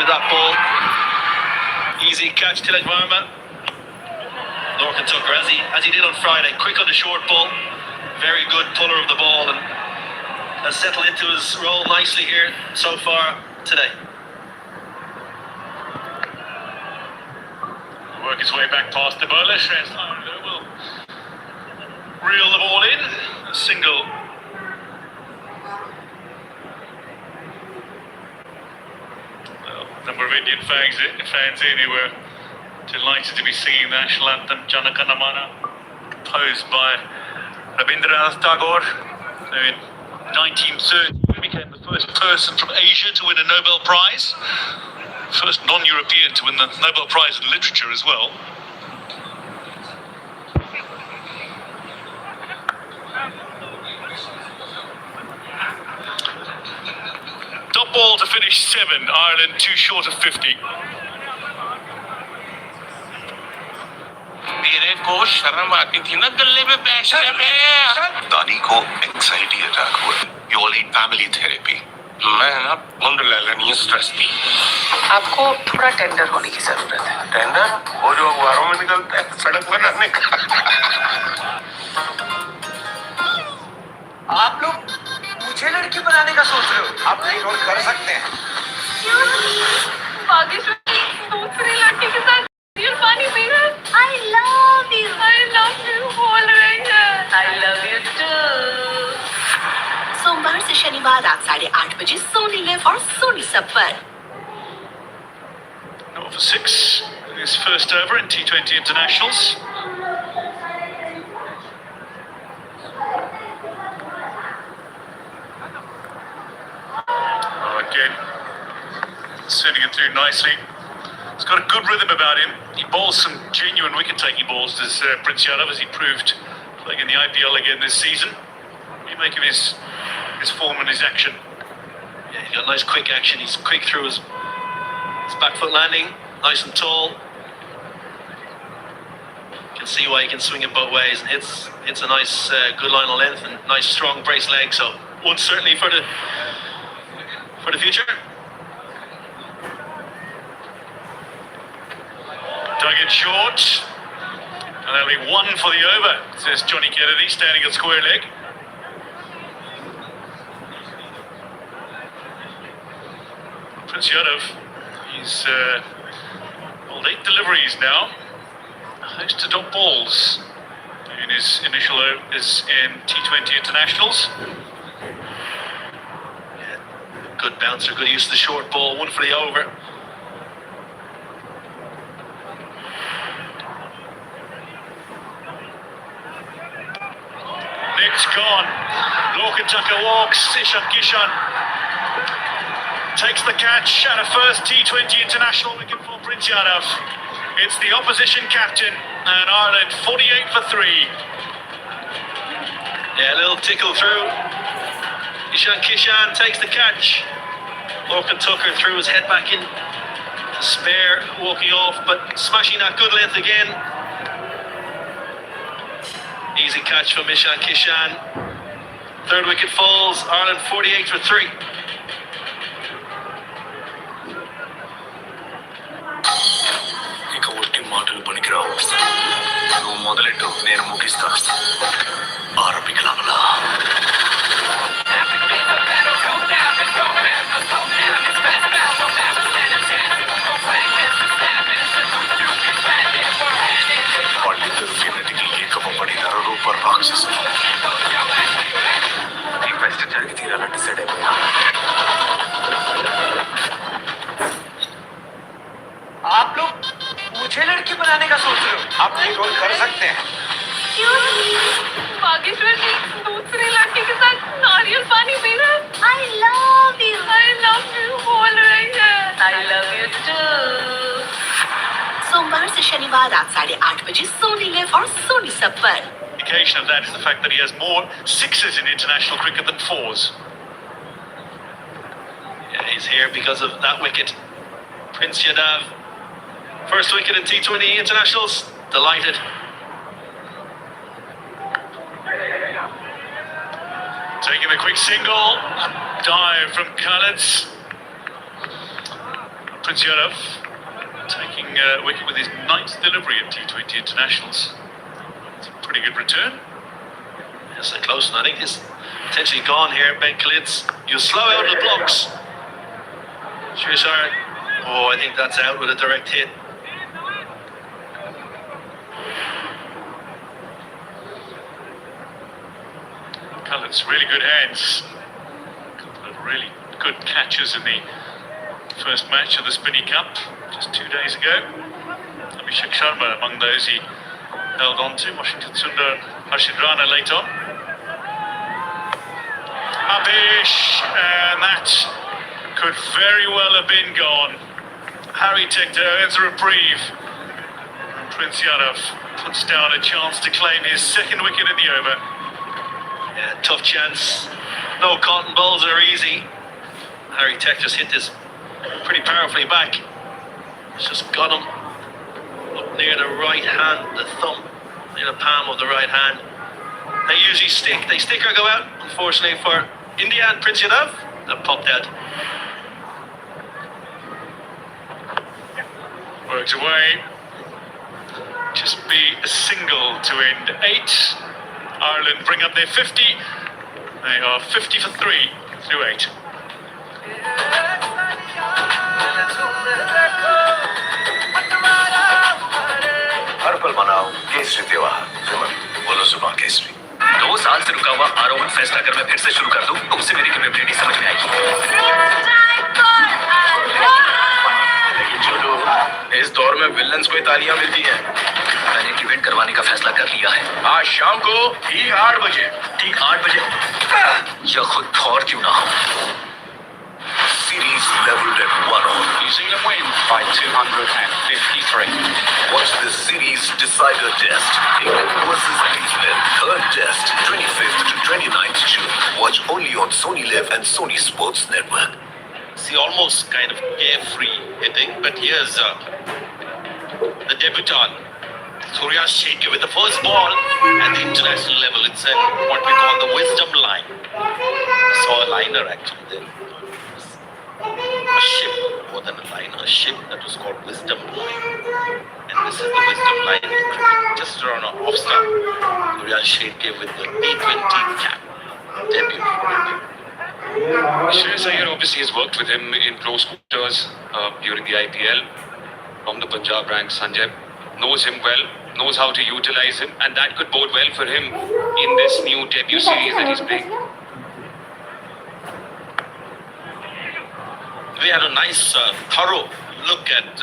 that ball. Easy catch till Varma. Lorcan Tucker, as he did on Friday, quick on the short ball. Very good puller of the ball and has settled into his role nicely here so far today. Work his way back past the bowler. Shreyas Iyer will reel the ball in. A single. Well, a number of Indian fans in who were delighted to be singing the national anthem, Jana Gana Mana, composed by Rabindranath Tagore. In 1930, he became the first person from Asia to win a Nobel Prize. First non-European to win the Nobel Prize in Literature as well. Top ball to finish 7, Ireland 2 short of 50. मेरे को शर्म आती थी ना गले में बैठने में। दानी को एंजाइटी अटैक हुआ। You all need family therapy. मैं ना मुंड ले लेनी स्ट्रेस थी। आपको थोड़ा टेंडर होने की जरूरत है। टेंडर? वो जो अखबारों में निकलता है सड़क पर रहने का। आप लोग मुझे लड़की बनाने का सोच रहे हो? आप नहीं रोल कर सकते हैं। बागेश्वर दूसरी लड़की के साथ पानी पी रहा है। I love you बोल रही है। I love you too। सोमवार से शनिवार रात 8:30 बजे सोनी लिव और सोनी सब पर। Not for 6, his first over in T20 internationals. Again, sending it through nicely. He's got a good rhythm about him. He bowls some genuine wicket-taking balls, does Prince Yadav, as he proved playing in the IPL again this season. What do you make of his form and his action? Yeah, he's got nice quick action. He's quick through his back foot landing, nice and tall. You can see why he can swing it both ways, and hits a nice good line of length and nice strong brace leg. So one certainly for the future. Dug in short, and that'll be 1 for the over, says Johnny Kennedy, standing at square leg. Prince Yadav, he's well, 8 deliveries now, host to dot balls in his initial overs in T20 internationals. Yeah, good bouncer, good use of the short ball, 1 for the over. Nick's gone. Lorcan Tucker walks. Ishan Kishan takes the catch at a first T20 international wicket for Prince Yadav. It's the opposition captain, and Ireland 48 for 3. Yeah, a little tickle through. Ishan Kishan takes the catch. Lorcan Tucker threw his head back in to spare, walking off, but smashing that good length again. Easy catch from Ishan Kishan. 3rd wicket falls. Ireland 48 for 3. ఇక ఒట్టి మాటలు పనికిరావు. నువ్వు మొదలెట్టు, నేను ముగిస్తా. ఆరంభికలామలా. వాళ్ళిద్దరూ కిందటికి ఏకమపడి నరరూప రాక్షసులు. ఈ క్వెస్ట్ జరిగి తీరాలని డిసైడ్ అయిపోయా. आप लोग मुझे लड़की बनाने का सोच रहे हो? आप नहीं रोल कर सकते हैं। बागेश्वर दूसरी लड़की के साथ नारियल पानी पी रहा है। I love you बोल रही है। I love you too। सोमवार से शनिवार रात 8:30 बजे सोनी लिव और सोनी सब पर। Indication of that is the fact that he has more 6s in international cricket than 4s. Yeah, he's here because of that wicket. Prince Yadav, first wicket in T20 internationals. Delighted. Taking a quick single. Dive from Khalid. Prince Yadav taking a wicket with his 9th delivery at T20 internationals. It's a pretty good return. Yes, they're close, and I think it's potentially gone here. Ben Kalitz, you slow out of the blocks. Srisar, oh, I think that's out with a direct hit. Cullen's really good hands. A couple of really good catches in the first match of the Spinny Cup just 2 days ago. Abhishek Sharma among those he held on to. Washington Sundar, Harshit Rana late on. Abish, and that could very well have been gone. Harry Tector earns a reprieve. Prince Yadav puts down a chance to claim his 2nd wicket in the over. Yeah, tough chance. No cotton balls are easy. Harry Tech just hit this pretty powerfully back. It's just got him up near the right hand, the thumb, near the palm of the right hand. They usually stick. They stick or go out. Unfortunately for India and Prince Yadav, they've popped out. Worked away. Just be a single to end 8. Ireland bring up their 50. They are 50 for 3 through 8. हर पल मनाओ केसरी त्योहार। बोलो सुबह केसरी। 2 साल से रुका हुआ आरोहण फैसला कर मैं फिर से शुरू कर दूं तो उससे मेरी कैपेबिलिटी समझ में आएगी। लेकिन छोटू, इस दौर में विलन्स को ही तालियां मिलती हैं। मैंने एक इवेंट करवाने का फैसला कर लिया है। आज शाम को ठीक 8 बजे। ठीक 8 बजे या खुद थॉर क्यों ना हो। Series leveled at 1-all. New Zealand win by 253. Watch the series decider test. England versus New Zealand. 3rd test, 25th to 29th June. Watch only on Sony Live and Sony Sports Network. See, almost kind of carefree hitting, but here's the debutant, Surya Sheikh, with the first ball at the international level. It's what we call the wisdom line. I saw a liner actually there. A ship, more than a liner, a ship that was called Wisdom Line. And this is the Wisdom Line, just around an off start. Surya Sheikh with the T20 cap debut for India. Shreyas Iyer obviously has worked with him in close quarters during the IPL. From the Punjab ranks, Sanjay knows him well, knows how to utilize him, and that could bode well for him in this new debut series that he's playing. We had a nice, thorough look at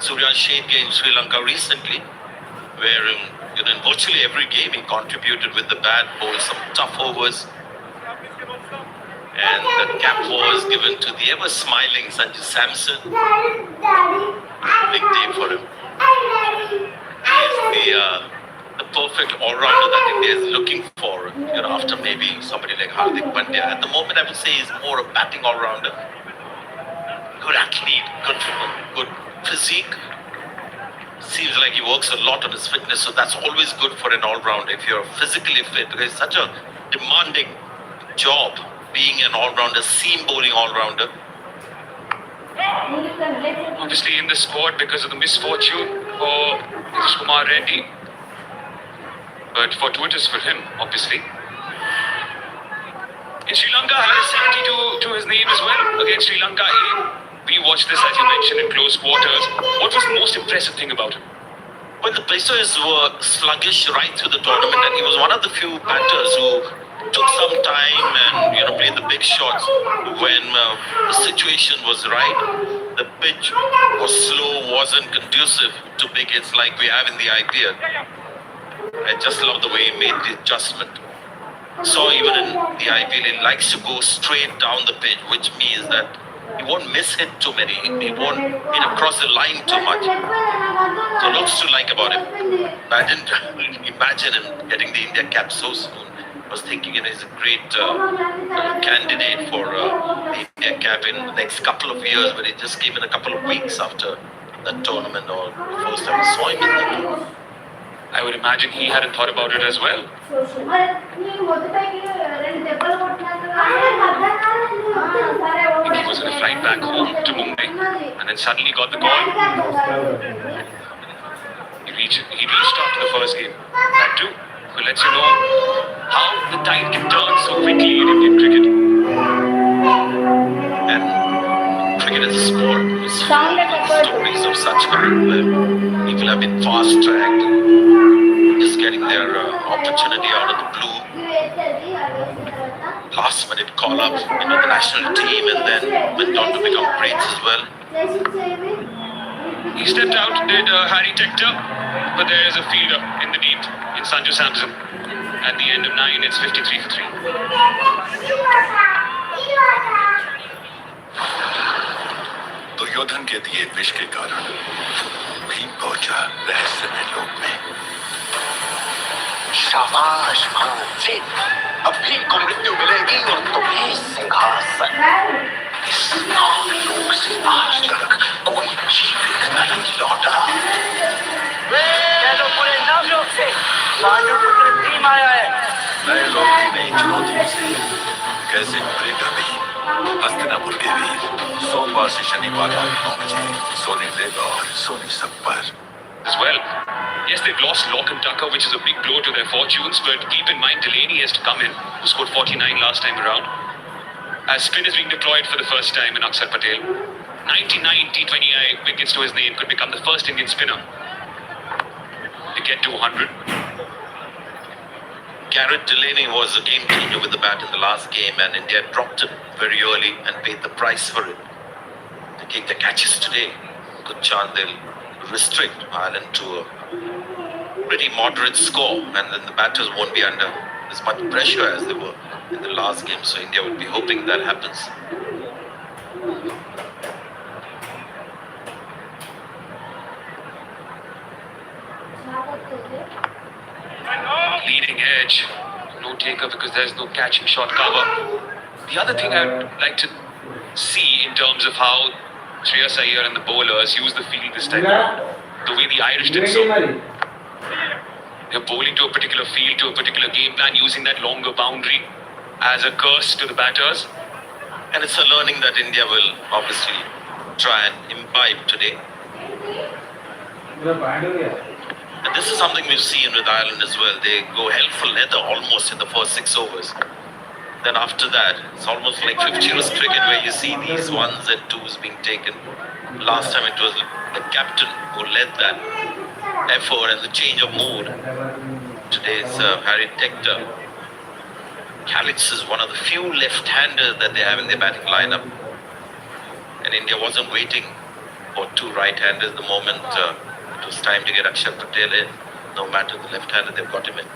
Surya Sheikh in Sri Lanka recently, where in virtually every game he contributed with the bat, bowled some tough overs. And the cap was given to the ever-smiling Sanju Samson. Big day for him. He's the perfect all-rounder that India is looking for, after maybe somebody like Hardik Pandya. At the moment, I would say he's more a batting all-rounder. Good athlete, good physique. Seems like he works a lot on his fitness, so that's always good for an all-rounder if you're physically fit, because it's such a demanding job being an all-rounder, seam bowling all-rounder. Obviously in the squad because of the misfortune for Kumar Reddy, but fortuitous for him, obviously. In Sri Lanka, he has 72 to his name as well against Sri Lanka. We watched this, as you mentioned, in close quarters. What was the most impressive thing about him? Well, the Pacers were sluggish right through the tournament, and he was one of the few batters who took some time and played the big shots when the situation was right. The pitch was slow, wasn't conducive to big hits like we have in the IPL. I just love the way he made the adjustment. So even in the IPL, he likes to go straight down the pitch, which means that he won't miss hit too many. He won't cross the line too much. So lots to like about him. I didn't imagine him getting the India cap so soon. I was thinking he's a great candidate for the India cap in the next couple of years, but it just came in a couple of weeks after that tournament, or the first time I saw him in the tournament. I would imagine he hadn't thought about it as well. I think he was in a flight back home to Mumbai, and then suddenly got the call. He restarted the first game. That too. Who lets you know how the tide can turn so quickly in Indian cricket. And cricket as a sport is full of stories of such kind where people have been fast-tracked, just getting their opportunity out of the blue. Last-minute call-up into the national team and then went on to become greats as well. He stepped out, did Harry Tector, but there is a fielder in the deep in Sanju Samson. At the end of 9, it's 53 for 3. Duryodhan के दिए विष के कारण भीम पहुंचा रहस्यमय लोक में। शाबाश भांजे, अब भीम को मृत्यु मिलेगी और तुम्हें सिंहासन। इस लोक से आज तक कोई जीवित नहीं लौटा। पूरे नवलोक से पांडुपुत्र भीम आया है। नए लोक की नई चुनौतियों से कैसे उभरेगा भीम? हस्तिनापुर के वीर सोमवार से शनिवार रात 9 बजे सोनी लिव और सोनी सब पर। As well. Yes, they've lost Locke and Tucker, which is a big blow to their fortunes, but keep in mind Delaney has to come in, who scored 49 last time around. As spin is being deployed for the first time in Akshar Patel. 99 T20I wickets to his name, could become the first Indian spinner to get to 100. Garrett Delaney was a game changer with the bat in the last game, and India dropped him very early and paid the price for it. Taking the catches today, good chance they'll restrict Ireland to a pretty moderate score, and then the batters won't be under as much pressure as they were in the last game. So India will be hoping that happens. Leading edge, no taker because there's no catching shot cover. The other thing I'd like to see in terms of how Shreyas Iyer and the bowlers use the field this time around, the way the Irish did so. They're bowling to a particular field, to a particular game plan, using that longer boundary as a curse to the batters. And it's a learning that India will obviously try and imbibe today. And this is something we've seen with Ireland as well. They go hell for leather almost in the first 6 overs. Then after that, it's almost like 50-overs cricket where you see these 1s and 2s being taken. Last time it was the captain who led that effort and the change of mood. Today's Harry Tector. Calix is one of the few left-handers that they have in their batting lineup. And India wasn't waiting for 2 right-handers the moment it was time to get Akshar Patel in. No matter the left-hander, they've got him in.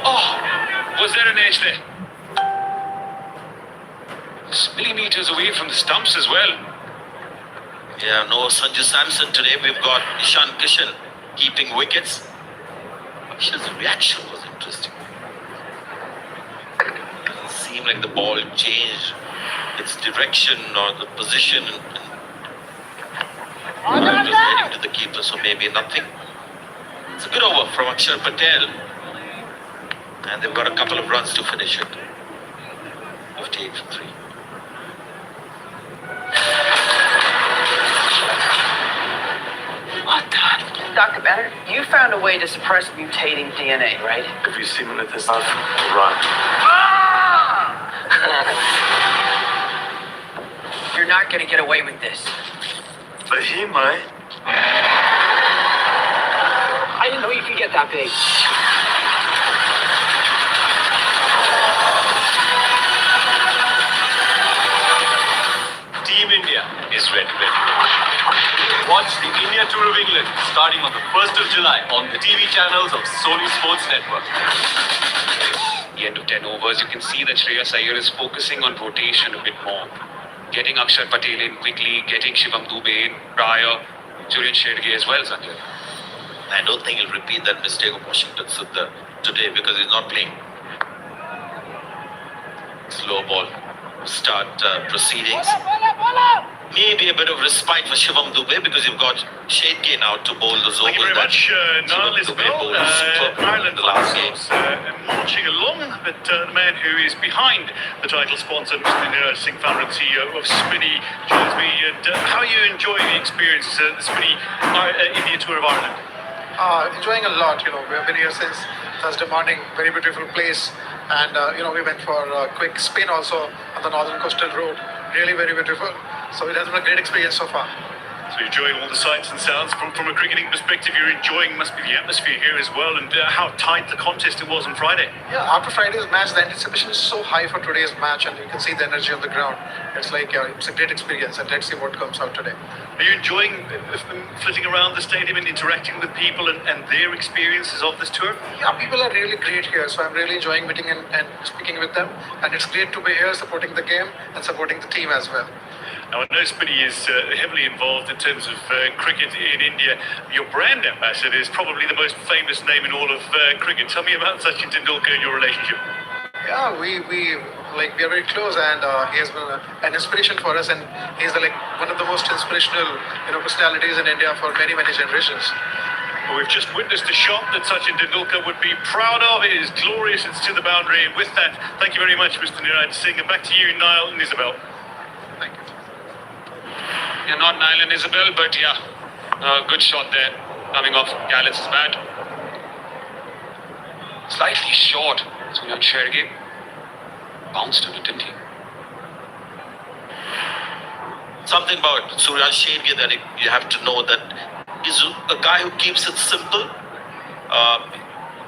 Oh, was there an edge there? Just millimeters away from the stumps as well. Yeah, no Sanju Samson today. We've got Ishan Kishan keeping wickets. Ishan's reaction was interesting. Doesn't seem like the ball changed its direction or the position. And it was heading to the keeper, so maybe nothing. It's a good over from Akshar Patel. And they've got a couple of runs to finish it. 58 for 3. What the? Dr. Bennett, you found a way to suppress mutating DNA, right? If you see me this run. You're not going to get away with this. Vedhan, I didn't know you could get that big. Team India is ready. Watch the India Tour of England starting on the 1st of July on the TV channels of Sony Sports Network. The end of 10 overs, you can see that Shreyas Iyer is focusing on rotation a bit more. Getting Akshar Patel in quickly, getting Shivam Dubey in prior, Julian Shergill as well, Sanjay. I don't think he'll repeat that mistake of Washington Sundar today because he's not playing. Slow ball. Start proceedings. maybe a bit of respite for Shivam Dubey because you've got Shedke now to bowl those overs. Thank you very much, Niall Shivam Dubey Isabel. bowled superb Ireland in the last game. marching along, but the man who is behind the title sponsor, Mr. Niraj Singh, founder and CEO of Spinny, joins me. And how are you enjoying the experience, the Spinny India Tour of Ireland? Enjoying a lot. We have been here since Thursday morning. Very beautiful place, and we went for a quick spin also on the Northern Coastal Road. Really very beautiful. So it has been a great experience so far. So you're enjoying all the sights and sounds from a cricketing perspective. You're enjoying must be the atmosphere here as well, and how tight the contest it was on Friday. Yeah, after Friday's match, the anticipation is so high for today's match, and you can see the energy on the ground. It's like it's a great experience, and let's see what comes out today. Are you enjoying flitting around the stadium and interacting with people and their experiences of this tour? Yeah, people are really great here, so I'm really enjoying meeting and speaking with them, and it's great to be here supporting the game and supporting the team as well. Now, I know Spinny is heavily involved in terms of cricket in India. Your brand ambassador is probably the most famous name in all of cricket. Tell me about Sachin Tendulkar and your relationship. Yeah, we are very close, and he has been an inspiration for us, and he's one of the most inspirational personalities in India for many generations. Well, we've just witnessed a shot that Sachin Tendulkar would be proud of. It is glorious. It's to the boundary. And with that, thank you very much, Mr. Niraj Singh. And back to you, Niall and Isabel. Thank you. Yeah, not Niall and Isabel, but yeah, good shot there, coming off Gallis's bat. Slightly short, Suryan Shergill bounced on it, didn't he? Something about Suryan Shergill that you have to know that is a guy who keeps it simple.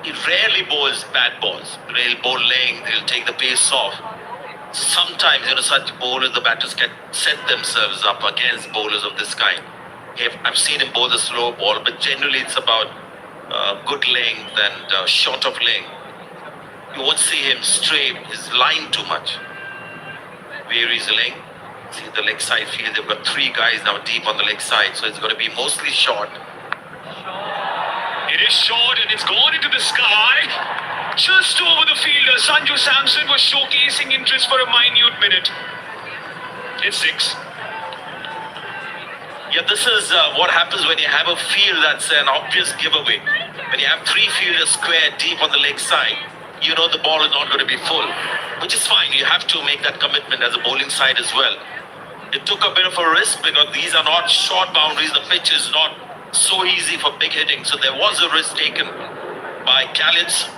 He rarely bowls bad balls. He'll bowl length, he'll take the pace off. Sometimes, such bowlers, the batters can set themselves up against bowlers of this kind. I've seen him bowl the slow ball, but generally it's about good length and short of length. You won't see him stray his line too much. Varies length. See the leg side field, they've got three guys now deep on the leg side, so it's going to be mostly short. It is short and it's gone into the sky. Just over the fielder, Sanju Samson was showcasing interest for a minute minute. It's 6. Yeah, this is what happens when you have a field that's an obvious giveaway. When you have three fielders square deep on the leg side, you know the ball is not going to be full, which is fine. You have to make that commitment as a bowling side as well. It took a bit of a risk because these are not short boundaries. The pitch is not so easy for big hitting, so there was a risk taken by Khalid's.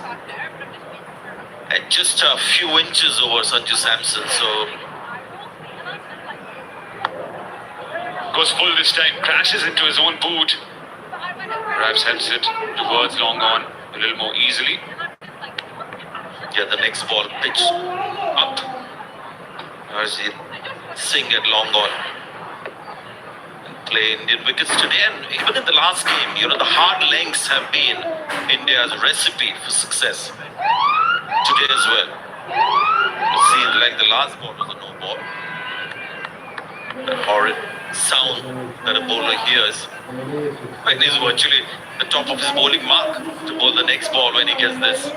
At just a few inches over Sanju Samson, so goes full this time, crashes into his own boot. Perhaps helps it towards long on a little more easily. Yeah, the next ball pitch up. As he Singh at long on and play Indian wickets today, and even in the last game, the hard lengths have been India's recipe for success. Today as well. It seems like the last ball was a no ball. That horrid sound that a bowler hears when he's virtually the top of his bowling mark to bowl the next ball when he gets this.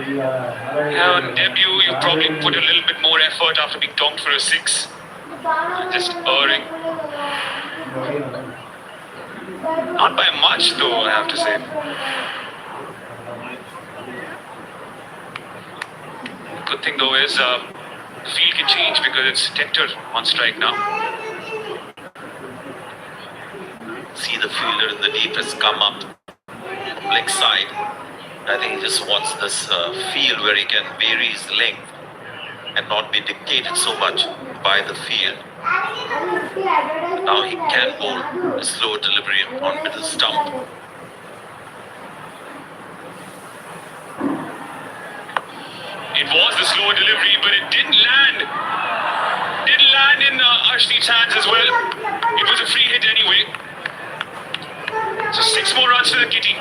Yeah, on debut, you probably put a little bit more effort after being tonked for a 6. Just erring. Not by much though, I have to say. Good thing though is the field can change because it's Tector on strike now. See the fielder in the deep has come up leg side. I think he just wants this field where he can vary his length and not be dictated so much by the field. Now he can bowl a slow delivery on middle stump. It was the slower delivery, but it didn't land. Didn't land in Arshdeep's hands as well. It was a free hit anyway. So 6 more runs to the kitty.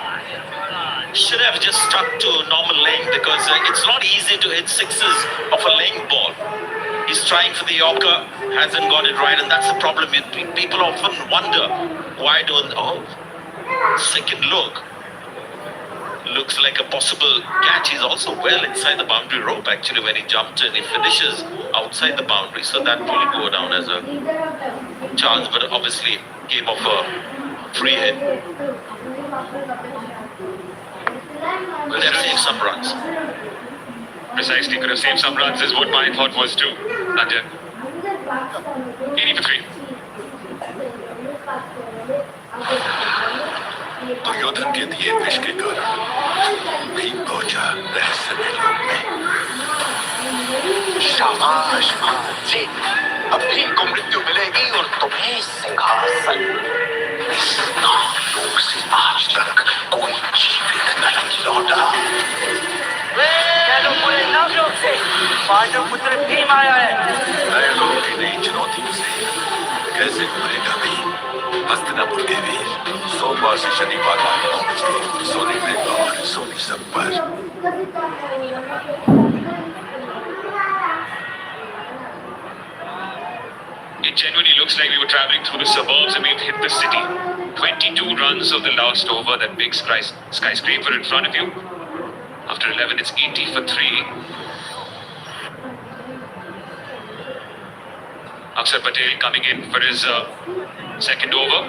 Should have just stuck to normal length because it's not easy to hit sixes of a length ball. He's trying for the Yorker, hasn't got it right, and that's the problem. People often wonder why don't. Second look. Looks like a possible catch. He's also well inside the boundary rope actually when he jumped in. He finishes outside the boundary, so that will go down as a chance, but obviously came off a free hit. Could have saved some runs. Precisely, could have saved some runs is what my thought was too, Sanjay. 80 for 3. Duryodhan के दिए विष के कारण भीम पहुंचा रहस्यमय लोक में। शाबाश जी, अब भीम को मृत्यु मिलेगी और तुम्हें सिंहासन। इस लोक से आज तक कोई जीवित नहीं लौटा। चलो पूरे नवलोक से पांडव पुत्र भीम आया है। नए लोक की नई चुनौतियों से कैसे उभरेगा भीम? हस्तिनापुर के वीर सोमवार से शनिवार रात 9 बजे सोनी में और सोनी सब पर। It genuinely looks like we were traveling through the suburbs and we've hit the city. 22 runs of the last over, that big skyscraper in front of you. After 11, it's 80 for 3. Akshar Patel coming in for his second over.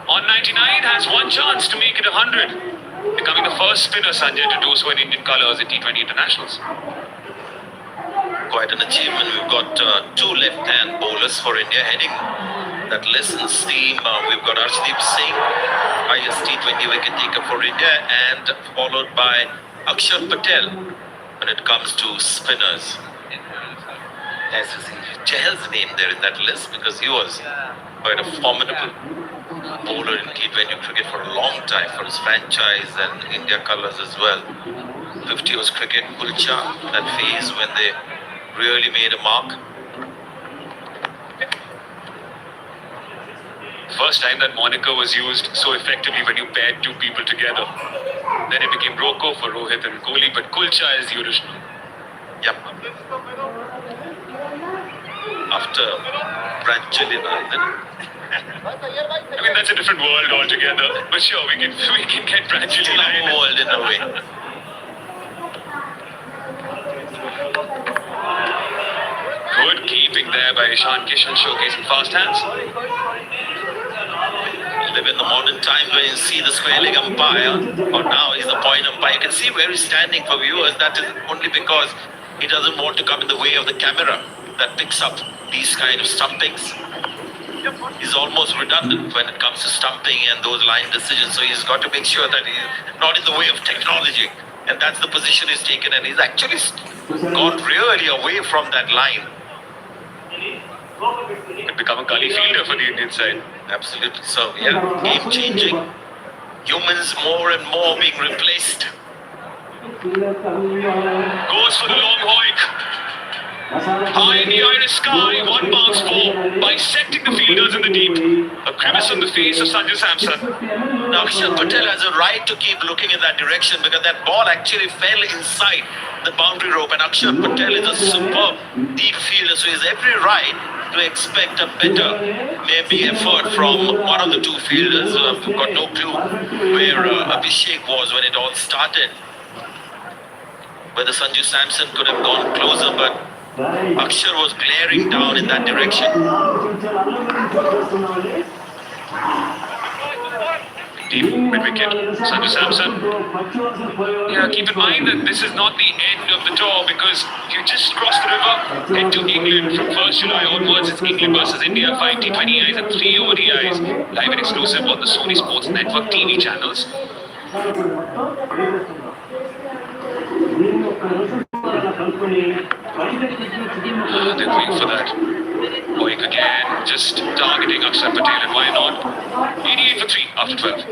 On 99 has one chance to make it 100. Becoming the first spinner, Sanjay, to do so in Indian colours at T20 internationals. Quite an achievement. We've got two left-hand bowlers for India heading that listens team. We've got Arshdeep Singh, highest T20 wicket taker for India, and followed by Akshar Patel when it comes to spinners. As you see, Chahal's name there in that list because he was quite a formidable bowler in T20 cricket for a long time for his franchise and India colours as well. 50 overs cricket, Kulcha, that phase when they really made a mark. First time that moniker was used so effectively when you paired two people together. Then it became Roko for Rohit and Kohli, but Kulcha is the original. Yep. After Branjalina, then I mean, that's a different world altogether. But sure, we can get Branjalina in. world in a way. Good keeping there by Ishan Kishan, showcasing fast hands. Live in the modern times when you see the square leg umpire, or now he's the point umpire. You can see where he's standing for viewers. That is only because he doesn't want to come in the way of the camera that picks up these kind of stumpings. He's almost redundant when it comes to stumping and those line decisions. So he's got to make sure that he's not in the way of technology. And that's the position he's taken. And he's actually gone really away from that line. Could become a gully fielder for the Indian side. Absolutely. So, yeah, game changing. Humans more and more being replaced. Goes for the long hoik. High in the Irish sky, one bounce ball, bisecting the fielders in the deep. A grimace on the face of Sanju Samson. Now, Akshar Patel has a right to keep looking in that direction because that ball actually fell inside the boundary rope, and Akshar Patel is a superb deep fielder, so he has every right to expect a better, maybe effort from one of the two fielders. I've got no clue where Abhishek was when it all started. Whether Sanju Samson could have gone closer, but Akshar was glaring down in that direction. Deep mid-wicket, Sanju Samson. Yeah, keep in mind that this is not the end of the tour because you just cross the river, head to England from 1st July onwards. It's England versus India, 5 T20Is and 3 ODIs, live and exclusive on the Sony Sports Network TV channels. They're going for that. Boyk again, just targeting Akshar Patel, and why not? 88 for 3 after 12.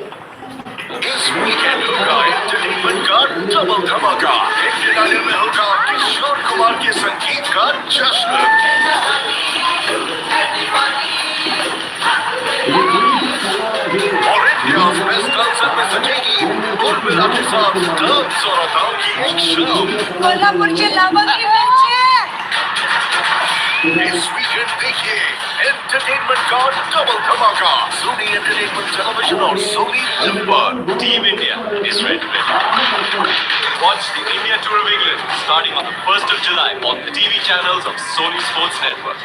इस weekend होगा entertainment का double धमाका। Indian idol में होगा किशोर कुमार के संगीत का जश्न। और इंडिया बेस्ट कंसर्ट में सजेगी उर्मिला के साथ डांस और अदाओं की एक शो। कोल्हापुर के लावा की मैच है। इस वीकेंड देखिए एंटरटेनमेंट का डबल धमाका सोनी एंटरटेनमेंट टेलीविजन और सोनी लिव पर। Team India is ready. Watch the India Tour of England starting on the 1st of July on the TV channels of Sony Sports Network.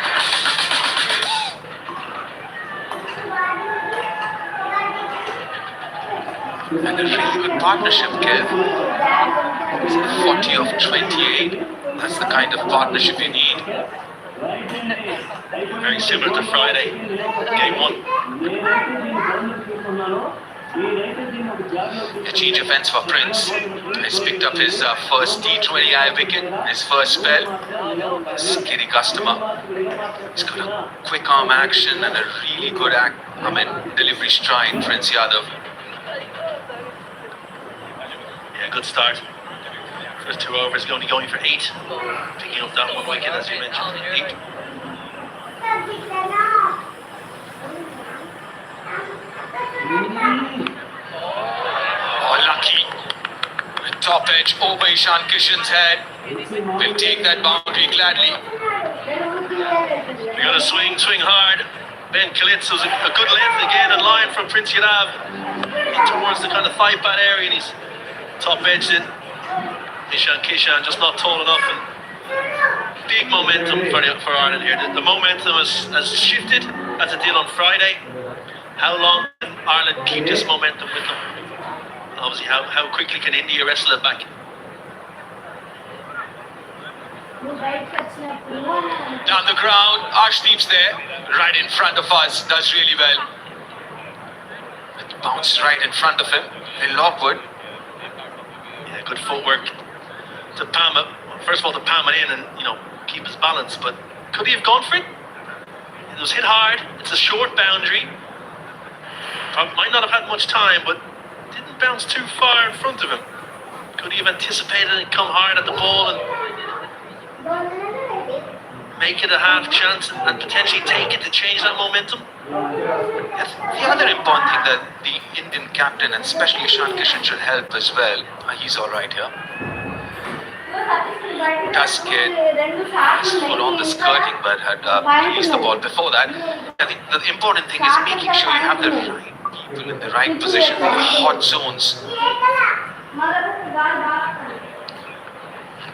And a really good partnership, Kev. 40 of 28. That's the kind of partnership you need. Very similar to Friday, game one. A change of ends for Prince. He's picked up his first T20I wicket, his first spell. Steady customer. He's got a quick arm action and a really good delivery strike, Prince Yadav. Yeah, good start. First 2 overs, only going for 8. Picking up that 1 wicket, as you mentioned, 8. Oh, lucky. With top edge over Ishan Kishan's head. Will take that boundary gladly. We got a swing hard. Ben Kalitz was a good length again in line from Prince Yadav. Towards the kind of thigh pad area, and he's top edged it. Ishan Kishan just not tall enough, and big momentum for Ireland here. The momentum has shifted as it did on Friday. How long can Ireland keep this momentum with them? And obviously, how quickly can India wrestle it back? Down the ground, Arshdeep's there, right in front of us, does really well. It bounced right in front of him, in Lockwood. Yeah, good footwork to palm it. First of all, to palm it in and keep his balance, but could he have gone for it? It was hit hard. It's a short boundary. Might not have had much time, but didn't bounce too far in front of him. Could he have anticipated and come hard at the ball and make it a half chance and potentially take it to change that momentum? Yes, the other important thing that the Indian captain and especially Ishan Kishan should help as well. He's all right here. Does get full on the skirting, but had released the ball before that. I think the important thing is making sure you have the right people in the right position for the hot zones.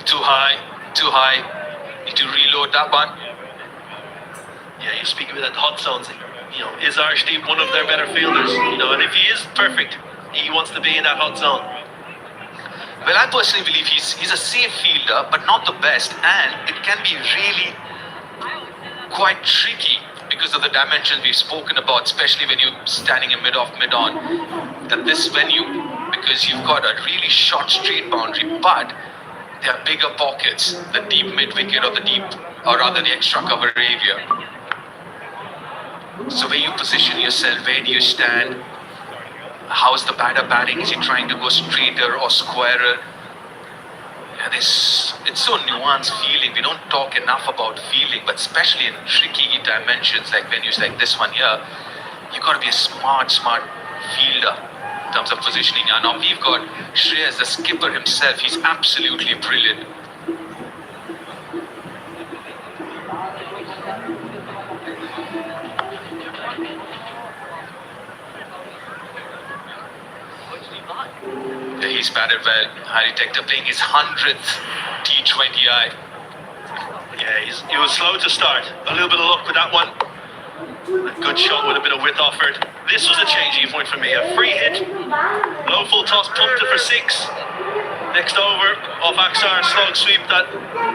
Too high. Need to reload that one. Yeah, you speak about that hot zones. Is Arshdeep one of their better fielders? And if he is, perfect. He wants to be in that hot zone. Well, I personally believe he's a safe fielder, but not the best, and it can be really quite tricky because of the dimensions we've spoken about, especially when you're standing in mid-off, mid-on. At this venue, because you've got a really short straight boundary, but there are bigger pockets, the deep mid-wicket or the extra cover area. So where you position yourself, where do you stand? How's the batter batting? Is he trying to go straighter or squarer? Yeah, it's so nuanced feeling. We don't talk enough about feeling, but especially in tricky dimensions like venues like this one here, you've got to be a smart fielder in terms of positioning. And now we've got Shreyas, the skipper himself. He's absolutely brilliant. He's batted well. Harry Tector playing his 100th T20I. Yeah, he was slow to start. A little bit of luck with that one. A good shot with a bit of width offered. This was a changing point for me. A free hit, low full toss, pumped it for 6. Next over, off Aksar, slog sweep that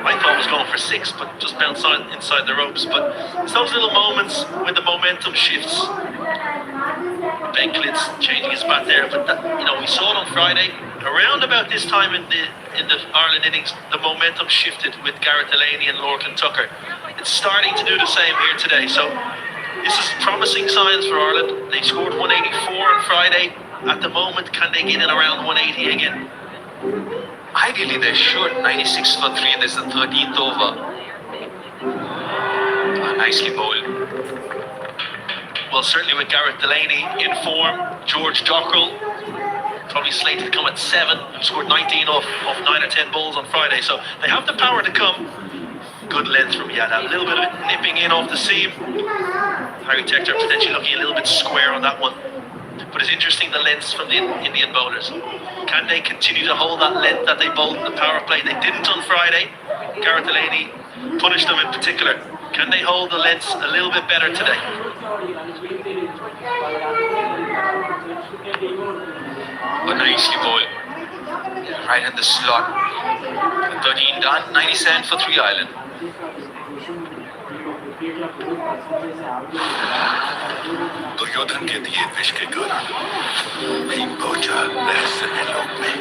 I thought was going for 6, but just bounced inside the ropes. But it's those little moments when the momentum shifts. Ben Klitz changing his bat there, but we saw it on Friday. Around about this time in the Ireland innings, the momentum shifted with Gareth Delaney and Lorcan Tucker. It's starting to do the same here today. So this is promising signs for Ireland. They scored 184 on Friday. At the moment, can they get in around 180 again? Ideally, they should. 96 for 3. This is the 13th over. Nicely bowled. Well, certainly with Gareth Delaney in form, George Dockrell probably slated to come at 7, who scored 19 off 9 or 10 balls on Friday. So they have the power to come. Good length from Yadav. A little bit of it nipping in off the seam. Harry Tector potentially looking a little bit square on that one. But it's interesting the lengths from the Indian bowlers. Can they continue to hold that length that they bowled in the power play? They didn't on Friday. Gareth Delaney punished them in particular. Can they hold the lengths a little bit better today? nicely bowled. Right in the slot. 13 done, 97 for 3 Island. Duryodhan के दिए विष के कारण भीम पहुंचा रहस्यमय लोक में।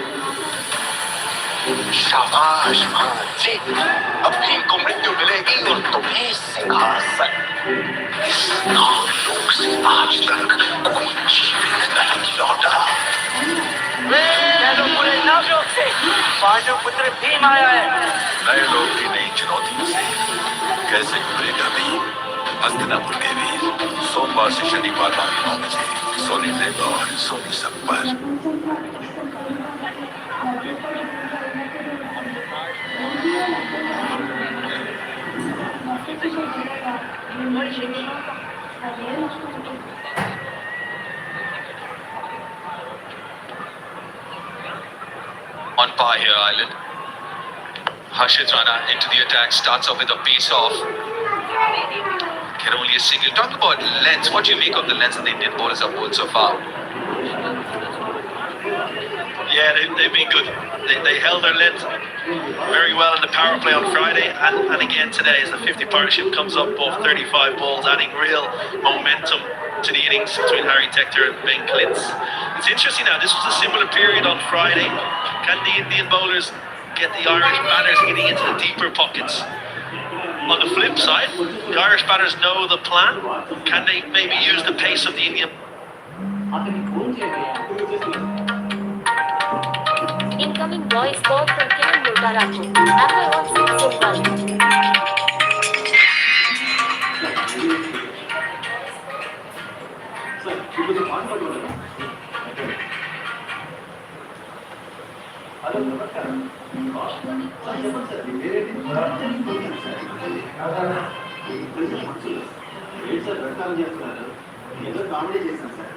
शाबाश महाराज, अब भीम को मृत्यु मिलेगी और तुम्हें सिंहासन। इस नागलोक से आज तक कोई जीवित नहीं लौटा। पूरे नागलोक से पांडव पुत्र भीम आया है। नए लोग की नई चुनौतियों से कैसे उभरेगा भीम? हस्तिनापुर के वीर सोमवार से शनिवार 9 बजे सोनी लिव और सोनी सब पर। On par here, Island. Harshit Rana into the attack, starts off with a pace off. Get only a single. Talk about lengths. What do you make of the lengths that the Indian bowlers have bowled so far? Yeah, they've been good. They held their length very well in the power play on Friday and again today as the 50 partnership comes up of 35 balls, adding real momentum to the innings between Harry Tector and Ben Clintz. It's interesting now, this was a similar period on Friday. Can the Indian bowlers get the Irish batters getting into the deeper pockets? On the flip side, the Irish batters know the plan. Can they maybe use the pace of the Indian? Incoming voice call from Kiran Murtarapu. After watching so well. ఏదో comedy చేశాను sir.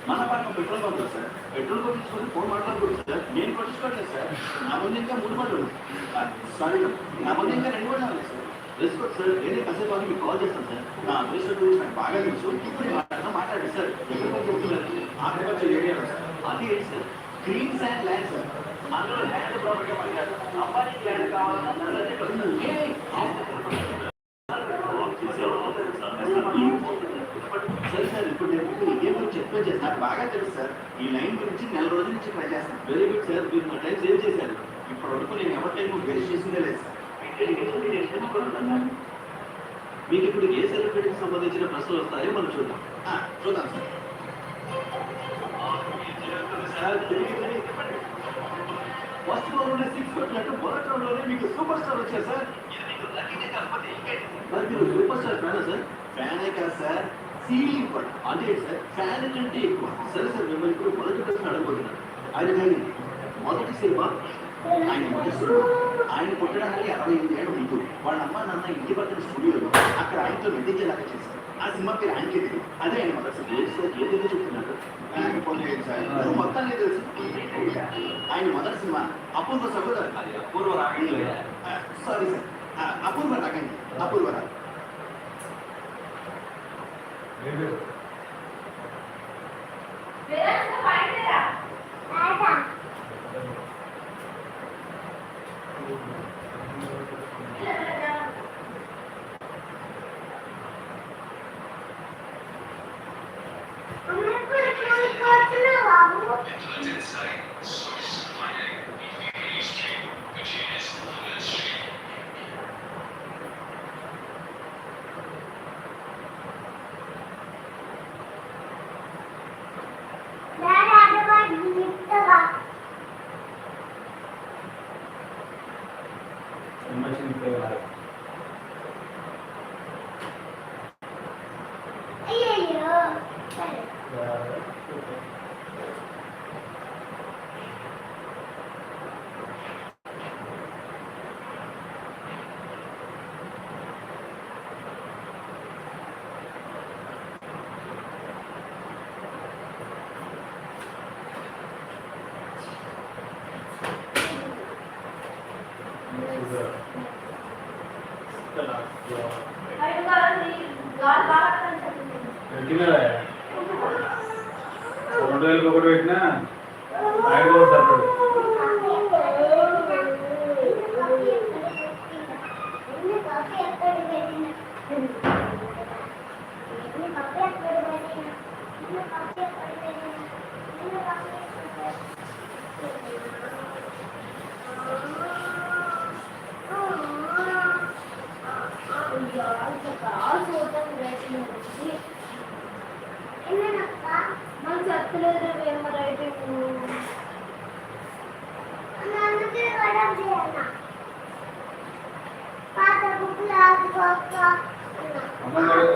మన పక్కన petrol bunk sir, petrol bunk తీసుకొని phone మాట్లాడుకోవచ్చు sir. నేను పట్టించుకోవట్లేదు sir. నా ముందు ఇంకా 3 పడ్డాడు. సారీ నా ముందు ఇంకా 2 పడ్డాను సార్. రెస్పెక్ట్ సార్, నేనే కాసేపు ఆగి మీకు కాల్ చేస్తాను సార్. నా అదృష్టం గురించి నాకు బాగా తెలుసు. ఇప్పుడు మాట్లాడండి సార్. ఎక్కడికి చెప్తున్నారు ఆగ్రికల్చర్ ఏరియాలో సార్. అది ఏంటి sir, greens and land sir. అందులో ల్యాండ్ ప్రాపర్టీ పడ్డారు. అమ్మాయికి ల్యాండ్ కావాలన్నా సరే సార్, ఇప్పుడు నేను ఇదే గురించి ఎక్స్ప్లెయిన్ చేసి నాకు బాగా తెలుసు సార్. ఈ లైన్ గురించి 4 రోజుల నుంచి ట్రై చేస్తాను. వెరీ గుడ్ సార్, మీరు నా టైం సేవ్ చేశారు. ఇప్పటి వరకు నేను ఎవరి టైం వేస్ట్ చేసిందే లేదు సార్. మీకు ఇప్పుడు ఏ సెలబ్రిటీకి సంబంధించిన ప్రశ్నలు వస్తాయో మనం చూద్దాం. చూద్దాం సార్. ఫస్ట్ రౌండ్లోనే 6 కొట్టినట్టు మొదటి రౌండ్లోనే మీకు సూపర్ స్టార్ వచ్చారు సార్. మరి మీరు సూపర్ స్టార్ ఫ్యానా సార్? ఫ్యానే కాదు సార్, సీలింగ్ పడ్ అంటే సార్ ఫ్యాన్ కంటే ఎక్కువ. సరే సార్, మిమ్మల్ని ఇప్పుడు మొదటి ప్రశ్న అడగబోతున్నాను. ఆయన కానీ మొదటి సినిమా ఆయన మొదటి సినిమా ఆయన పుట్టడానికి 68 ఏళ్ళు ముందు వాళ్ళ అమ్మ నాన్న ఇంటి పక్కన స్టూడియోలో అక్కడ ఆయనతో నటించేలాగా చేశారు. ఆ సినిమా పేరు ఆయనకే తెలియదు. అదే ఆయన మొదటి సినిమా. ఏది సార్, ఏదేదో చెప్తున్నారు? సార్ మొత్తాన్ని తెలుసు. ఆయన మొదటి సినిమా అపూర్వ సహోదరు. అది అపూర్వ రాగండి. సారీ సార్, అపూర్వ రాగండి. అపూర్వ రాగండి.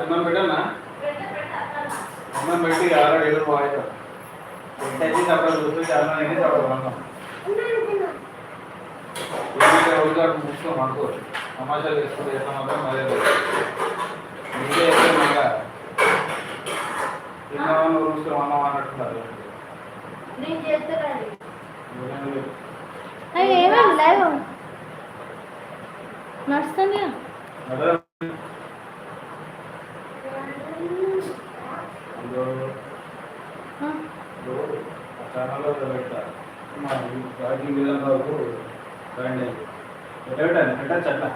అన్నం పెట్టన్నా అన్నం పెట్టి ఆరో ఏదో వాయిదా పెట్టేసి అప్పుడు చూసి అన్నం అనేది అప్పుడు అన్నం రోజు అటు ముసుకో అనుకో సమాచారం తీసుకుంటే చేస్తాం మాత్రం మరే మీకే మళ్ళా తిన్నామని చూసుకో అన్నం అన్నట్టున్నారు నడుస్తుంది ఛానల్లో పెడతా రాజకీయ విధానం వరకు రండి పెట్టండి పెట్టచ్చు అట్లా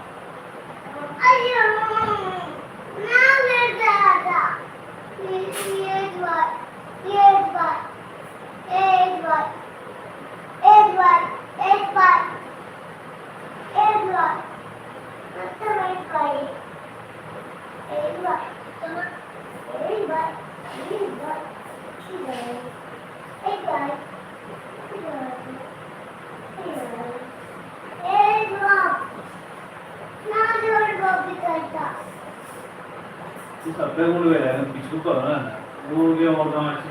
సప్లై కూడా వెళ్ళాను పిచ్చుకోవాలా ఊరికే మొత్తం వచ్చి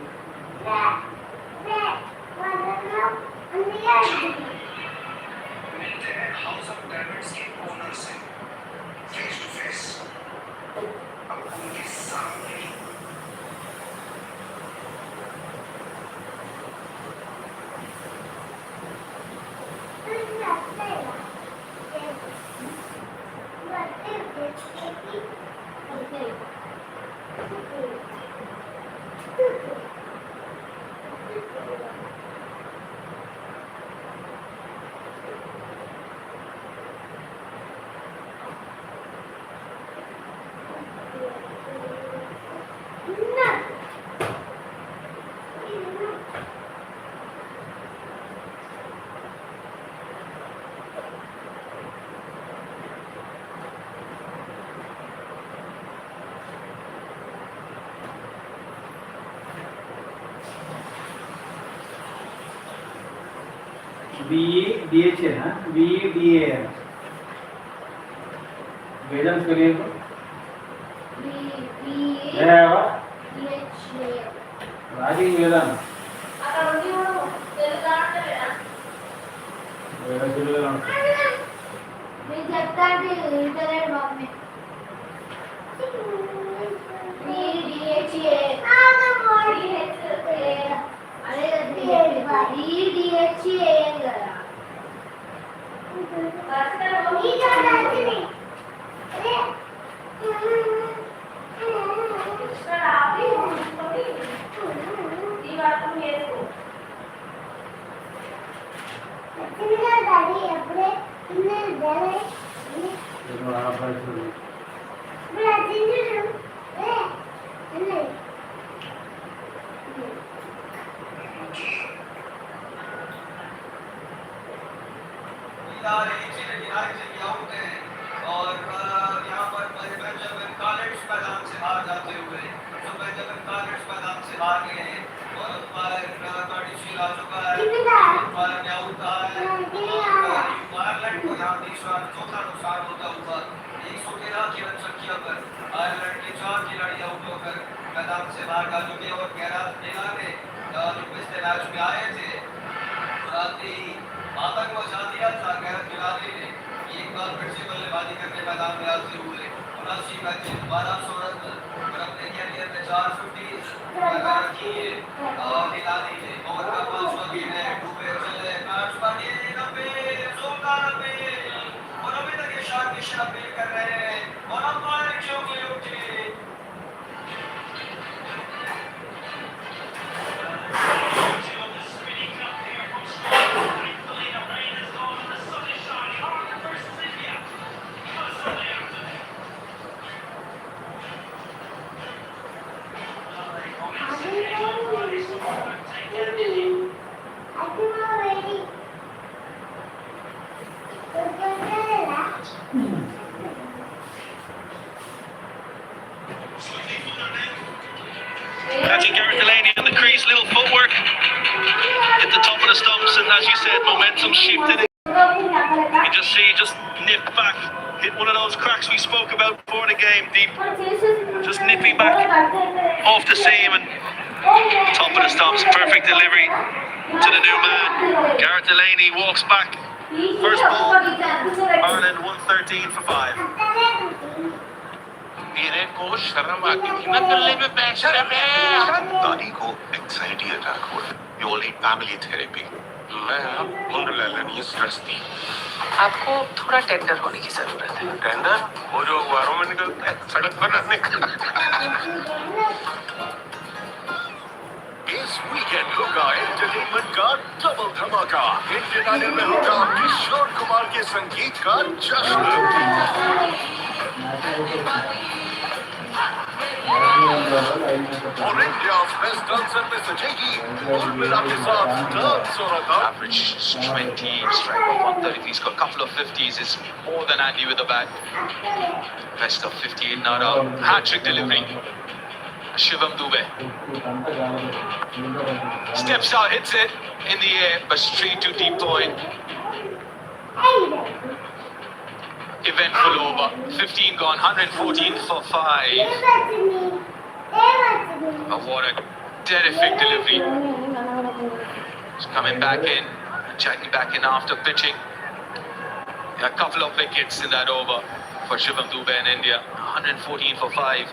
हाउस ऑफ डायमंड्स के ओनर से फेस टू फेस अब उनके सामने BEDH है ना BEDA वेदांत करिए तो राजी वेदांत और यहाँ पर बेंजामिन कॉलेज मैदान से बाहर जाते हुए तो बेंजामिन कॉलेज मैदान से बाहर गए हैं और अंपायर बड़ी शील आ चुका है अंपायर ने आउट कहा है आयरलैंड को यहाँ तीसरा चौथा नुकसान होता हुआ 113 की रन संख्या पर आयरलैंड के 4 खिलाड़ी आउट होकर मैदान से बाहर जा चुके और गैराज नीला ने जो पिछले मैच में आए थे आतंक मचा दिया था गैराज खिलाड़ी ने एक बार फिर से बल्लेबाजी करने मैदान में आते हुए 79 मैच 1200 रन और अपने कैरियर में 450 किए और खिलाड़ी ने ओवर का 5वां गेंद है डूबे चले मैच पर ये 90 जोरदार अपील और अभी तक ये शॉट की अपील कर रहे हैं और अंपायर चौके उठे and as you said, momentum shifted. You just nipped back, hit one of those cracks we spoke about before the game, deep, just nipping back off the seam and top of the stumps, perfect delivery to the new man. Gareth Delaney walks back. First ball, Ireland 113 for 5. मेरे को शर्म आती थी ना गले में बैठने में दादी को एंजाइटी अटैक हुआ you all need family therapy मैं मुंडला लेनी स्ट्रेस थी आपको थोड़ा टेंडर होने की जरूरत है टेंडर वो जो वारों में निकलता है सड़क बनाने का इस वीकेंड होगा एंटरटेनमेंट का डबल धमाका इंडियन आइडल में होगा किशोर कुमार के संगीत का जश्न और इंडिया's best dancer में सजेगी उर्मिला के साथ डांस और अदा Average 20, strike of 133. He's got a couple of 50s. Is more than handy with the bat. Best of 58 not out. Hat-trick delivery. Shivam Dubey steps out, hits it in the air, but straight to deep point. Eventful over. 15 gone, 114 for 5. Oh, what a terrific delivery. He's coming back in, checking back in after pitching. A couple of wickets in that over for Shivam Dubey in India. 114 for 5.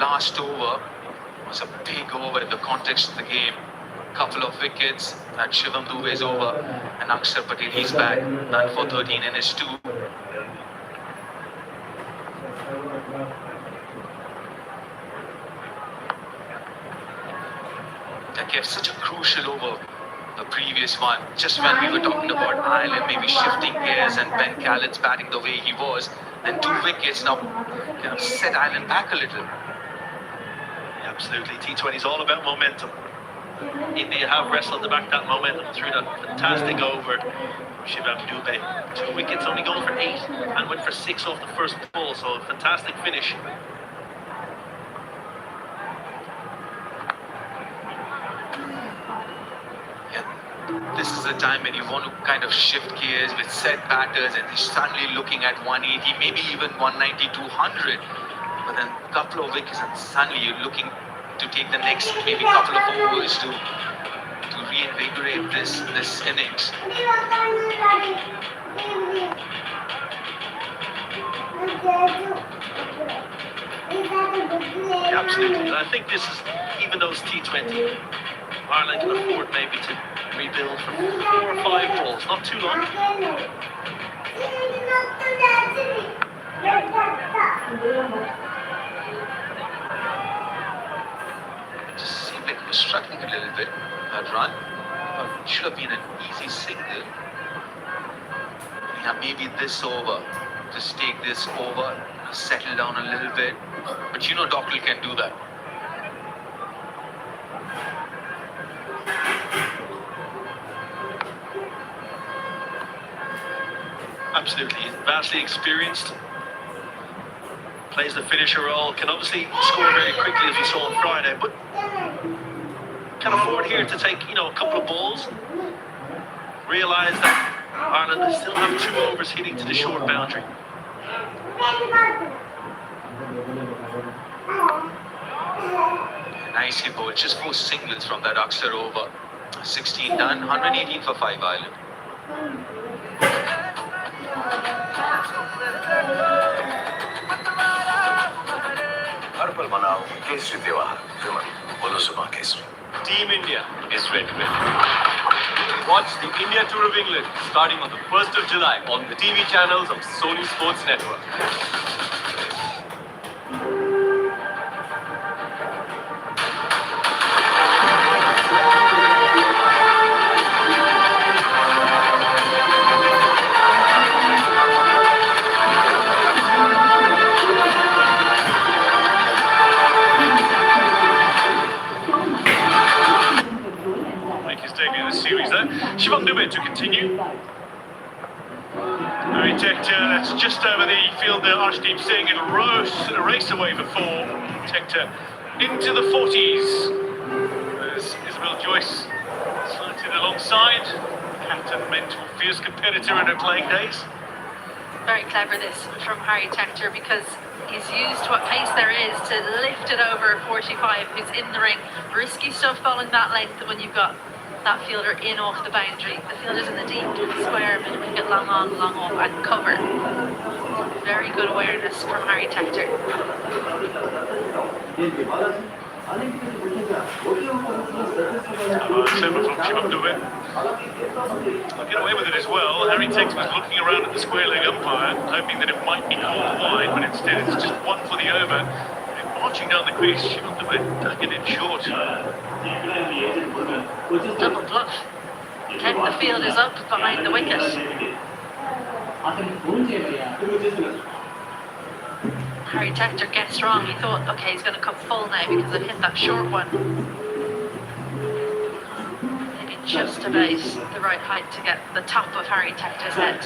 Last over was a big over in the context of the game. Couple of wickets, and Shivam Dubey is over, and Akshar Patel he's back, 9 for 13 in his 2. That gave such a crucial over, the previous one. Just when we were talking about Ireland maybe shifting gears and Ben Callen's batting the way he was, and 2 wickets now kind of set Ireland back a little. Absolutely, T20 is all about momentum. India have wrestled to back that momentum through that fantastic over. Shivam Dubey, 2 wickets, only going for 8, and went for 6 off the first ball, so a fantastic finish. This is the time when you want to kind of shift gears with set batters and you're suddenly looking at 180, maybe even 190, 200. But then a couple of wickets and suddenly you're looking to take the next maybe couple of overs to reinvigorate this innings. Yeah, absolutely. And I think this is, even though it's T20, Ireland can afford maybe to rebuild for 4 or 5 balls, not too long. Just seemed like he was struggling a little bit, that run. But it should have been an easy single. Yeah, maybe this over. Just take this over, settle down a little bit. But you know Dockel can do that. Absolutely, vastly experienced. Plays the finisher role, can obviously score very quickly as we saw on Friday, but can afford here to take, a couple of balls. Realise that Ireland still have 2 overs hitting to the short boundary. Nicely bowled, just 4 singles from that Akshar over. 16 done, 118 for 5 Ireland. हर पल मनाओ केसरी त्योहार विमल बोलो सुबह Kesari Team India is ready. Watch the India Tour of England starting on the 1st of July on the TV channels of Sony Sports Network. over. Shivang Dubé to continue. Harry Tector, that's just over the field there. Arshdeep Singh, it'll race away for 4. Tector into the 40s. There's Isabel Joyce slanted alongside. Captain, mentor, fierce competitor in her playing days. Very clever this from Harry Tector, because he's used what pace there is to lift it over 45 who's in the ring. Risky stuff following that length when you've got that fielder in off the boundary. The fielder's in the deep square, mid wicket, long on, long off, and cover. Very good awareness from Harry Tector. Seven from Shivang Dubé. I'll get away with it as well. Harry Tector was looking around at the square leg umpire, hoping that it might be called wide, but instead it's just 1 for the over. And marching down the crease, Shivang Dubé dug it in short. Double bluff. Kept the fielders up behind the wicket. Harry Tector gets wrong. He thought, okay, he's going to come full now because I've hit that short one. Maybe just about the right height to get the top of Harry Tector's head.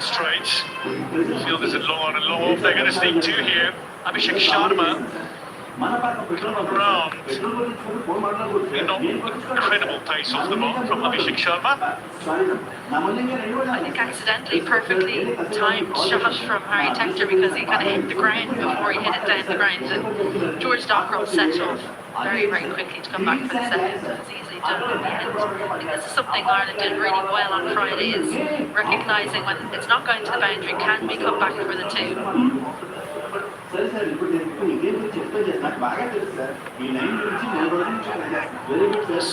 Straight. Fielders at long on and long off. They're going to sneak 2 here. Abhishek Sharma around. Not incredible pace off the mark from Abhishek Sharma. I think accidentally perfectly timed shot from Harry Tector, because he kind of hit the ground before he hit it down the ground, and George Dockrell set off very, very quickly to come back for the second. It was easily done in the end. I think this is something Ireland did really well on Friday, is recognising when it's not going to the boundary, can we come back for the 2? This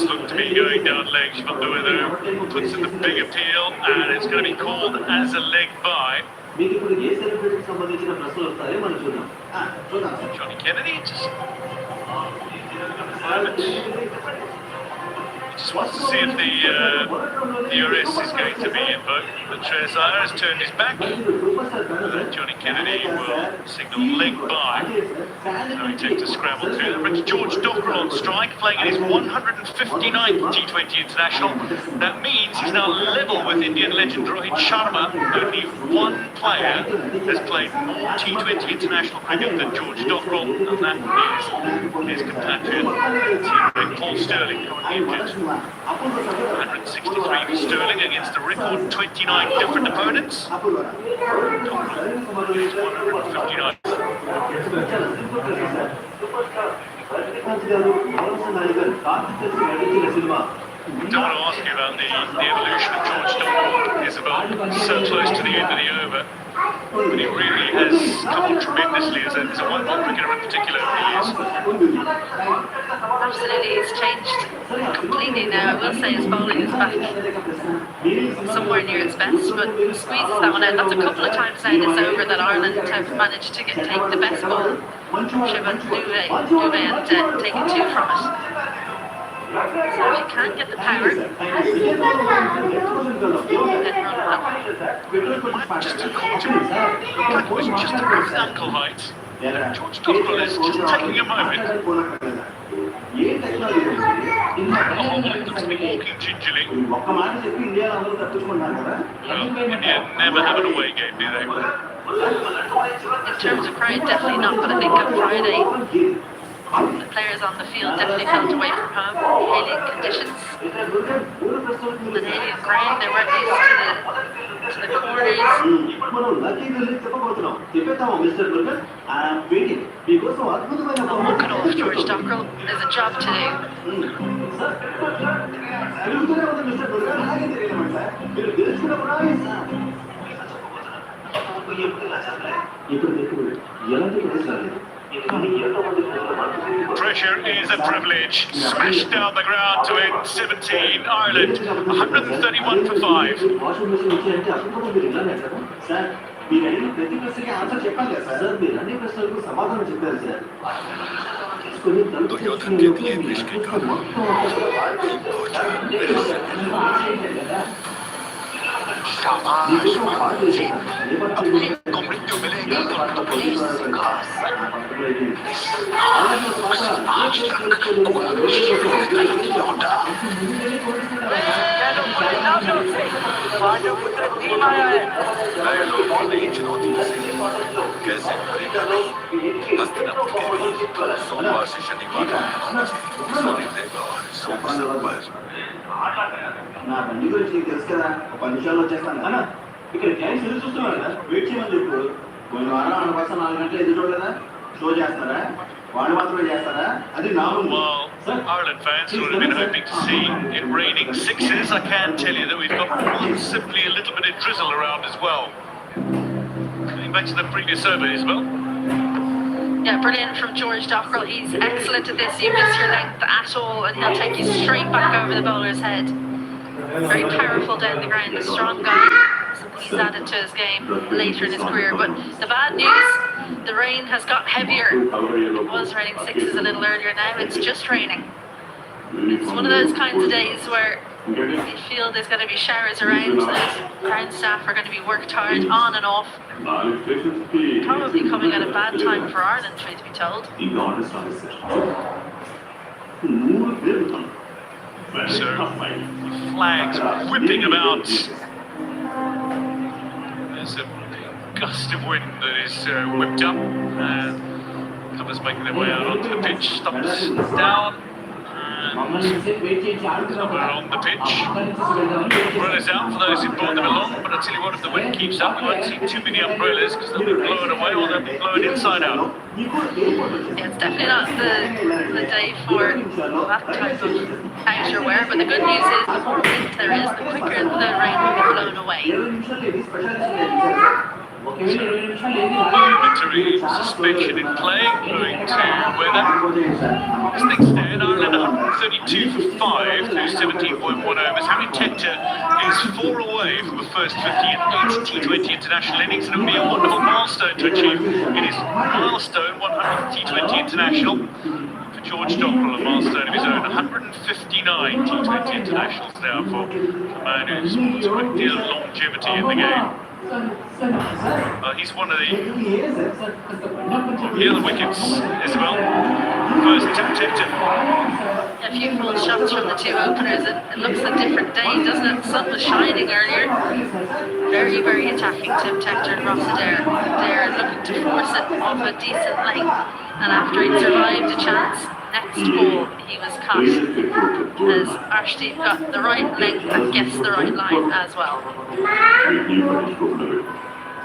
looked to be going down leg. Shivang Dubé there puts in the big appeal, and it's going to be called as a leg by. Johnny Kennedy just wants to see if the DRS is going to be invoked. But Shreyas Iyer has turned his back. Johnny Kennedy will signal leg by. Harry Tector scrambled through. That brings George Dockrell on strike, playing in his 159th T20 international. That means he's now level with Indian legend Rohit Sharma. Only one player has played more T20 international cricket than George Dockrell, and that is his compatriot, teammate Paul Sterling, currently injured. 163 for Sterling against a record 29 different opponents. 159. Don't want to ask you about the evolution of George Dockrell. He's about so close to the end of the over, but he really has come on tremendously as a one-ball cricketer in particular over the years. Absolutely, it's changed completely now. I will say his bowling is back somewhere near its best, but squeezes that one out. That's a couple of times now this over that Ireland have managed to take the best ball, Shivang Dubé, and take it 2 from it. So if you can't get the power, then run well. Just a quarter. That was just above ankle height. George Dockrell is just taking a moment. Looks to be walking gingerly. Well, India never have an away game, do they? In terms of crowd, definitely not, but I think on Friday, the players on the field definitely felt away from home, alien conditions, an alien ground. They weren't used to the corners. Not walking off George Dockrell. There's a job to Pressure is a privilege. Smashed down the ground to end 17. Ireland 131 for 5. Duryodhan के दिए विष के कारण शाबाश अपने को मृत्यु मृत्यु मिलेगी और तुम्हें सिंहासन इस नामुक से आज तक कोई जीवित नहीं लौटा। नए लोग नई चुनौतियों से कैसे डरेगा नहीं। हस्तिनापुर के बीच सोमवार से शनिवार सोनी देव और सोमवार पर। నా బండి గురించి నీకు తెలుసు కదా, ఒక 10 నిమిషాల్లో వచ్చేస్తాను కదా. ఇక్కడ క్లయింట్స్ ఎదురు చూస్తున్నారు కదా, వెయిట్ చేయమని చెప్పు. పోయిన వారం 4 గంటలు ఎదురు చూడలేదా? షో చేస్తారా? వాళ్ళు మాత్రమే చేస్తారా? అది నా ముందు. Well, Ireland fans would have been hoping to see it raining sixes. I can tell you that we've got simply a little bit of drizzle around as well. Going back to the previous over, Isabel. Yeah, brilliant from George Dockrell. He's excellent at this. You miss your length at all and he'll take you straight back over the bowler's head. Very powerful down the ground, a strong guy. Something he's added to his game later in his career. But the bad news, the rain has got heavier. It was raining sixes a little earlier, now it's just raining. It's one of those kinds of days where you feel there's going to be showers around. Those ground staff are going to be worked hard on and off. Probably coming at a bad time for Ireland, truth be told. So, flags whipping about. There's a gust of wind that is whipped up. Covers making their way out onto the pitch. Stumps down. Cover on the pitch. Umbrellas out for those who brought them along, but I'll tell you what, if the wind keeps up, we won't see too many umbrellas because they'll be blown away or they'll be blown inside out. Yeah, it's definitely not the day for that type of outerwear, but the good news is the more wind there is, the quicker the rain will be blown away. Momentary suspension in play, going to weather. As things stand, Ireland 132 for 5 through 17.1 overs. Harry Tector is 4 away from the first 50 in 8 T20 international innings, and it will be a wonderful milestone to achieve in his milestone 100th T20 international. For George Dockrell, a milestone of his own, 159 T20 internationals now for a man who's got a great deal of longevity in the game. He's one of the other wickets, Isabel. First Tector. A few full shots from the two openers. It looks a different day, doesn't it? The sun was shining earlier. Very, very attacking Tim Tector and Rossiter. They're looking to force it off a decent length. And after he'd survived a chance, next ball he was caught. As Arshdeep got the right length and guessed the right line as well.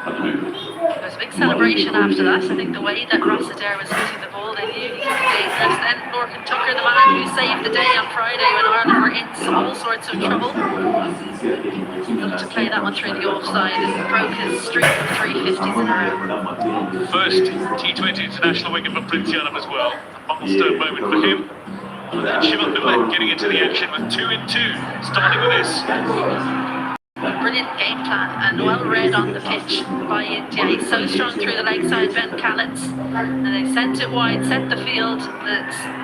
There was a big celebration after that. I think the way that Rossiter was hitting the ball, they knew he could be dangerous. Then Lorcan Tucker, the man who saved the day on Friday when Ireland were in all sorts of trouble, looked to play that one through the offside and broke his streak of 350s in a row. First T20 international wicket for Prince Yanam as well. A milestone moment for him. And Shivam Dulet getting into the action with 2 in 2, starting with this. Brilliant game plan and well read on the pitch by India. He's so strong through the leg side, Ben Callets, and they sent it wide, set the field, the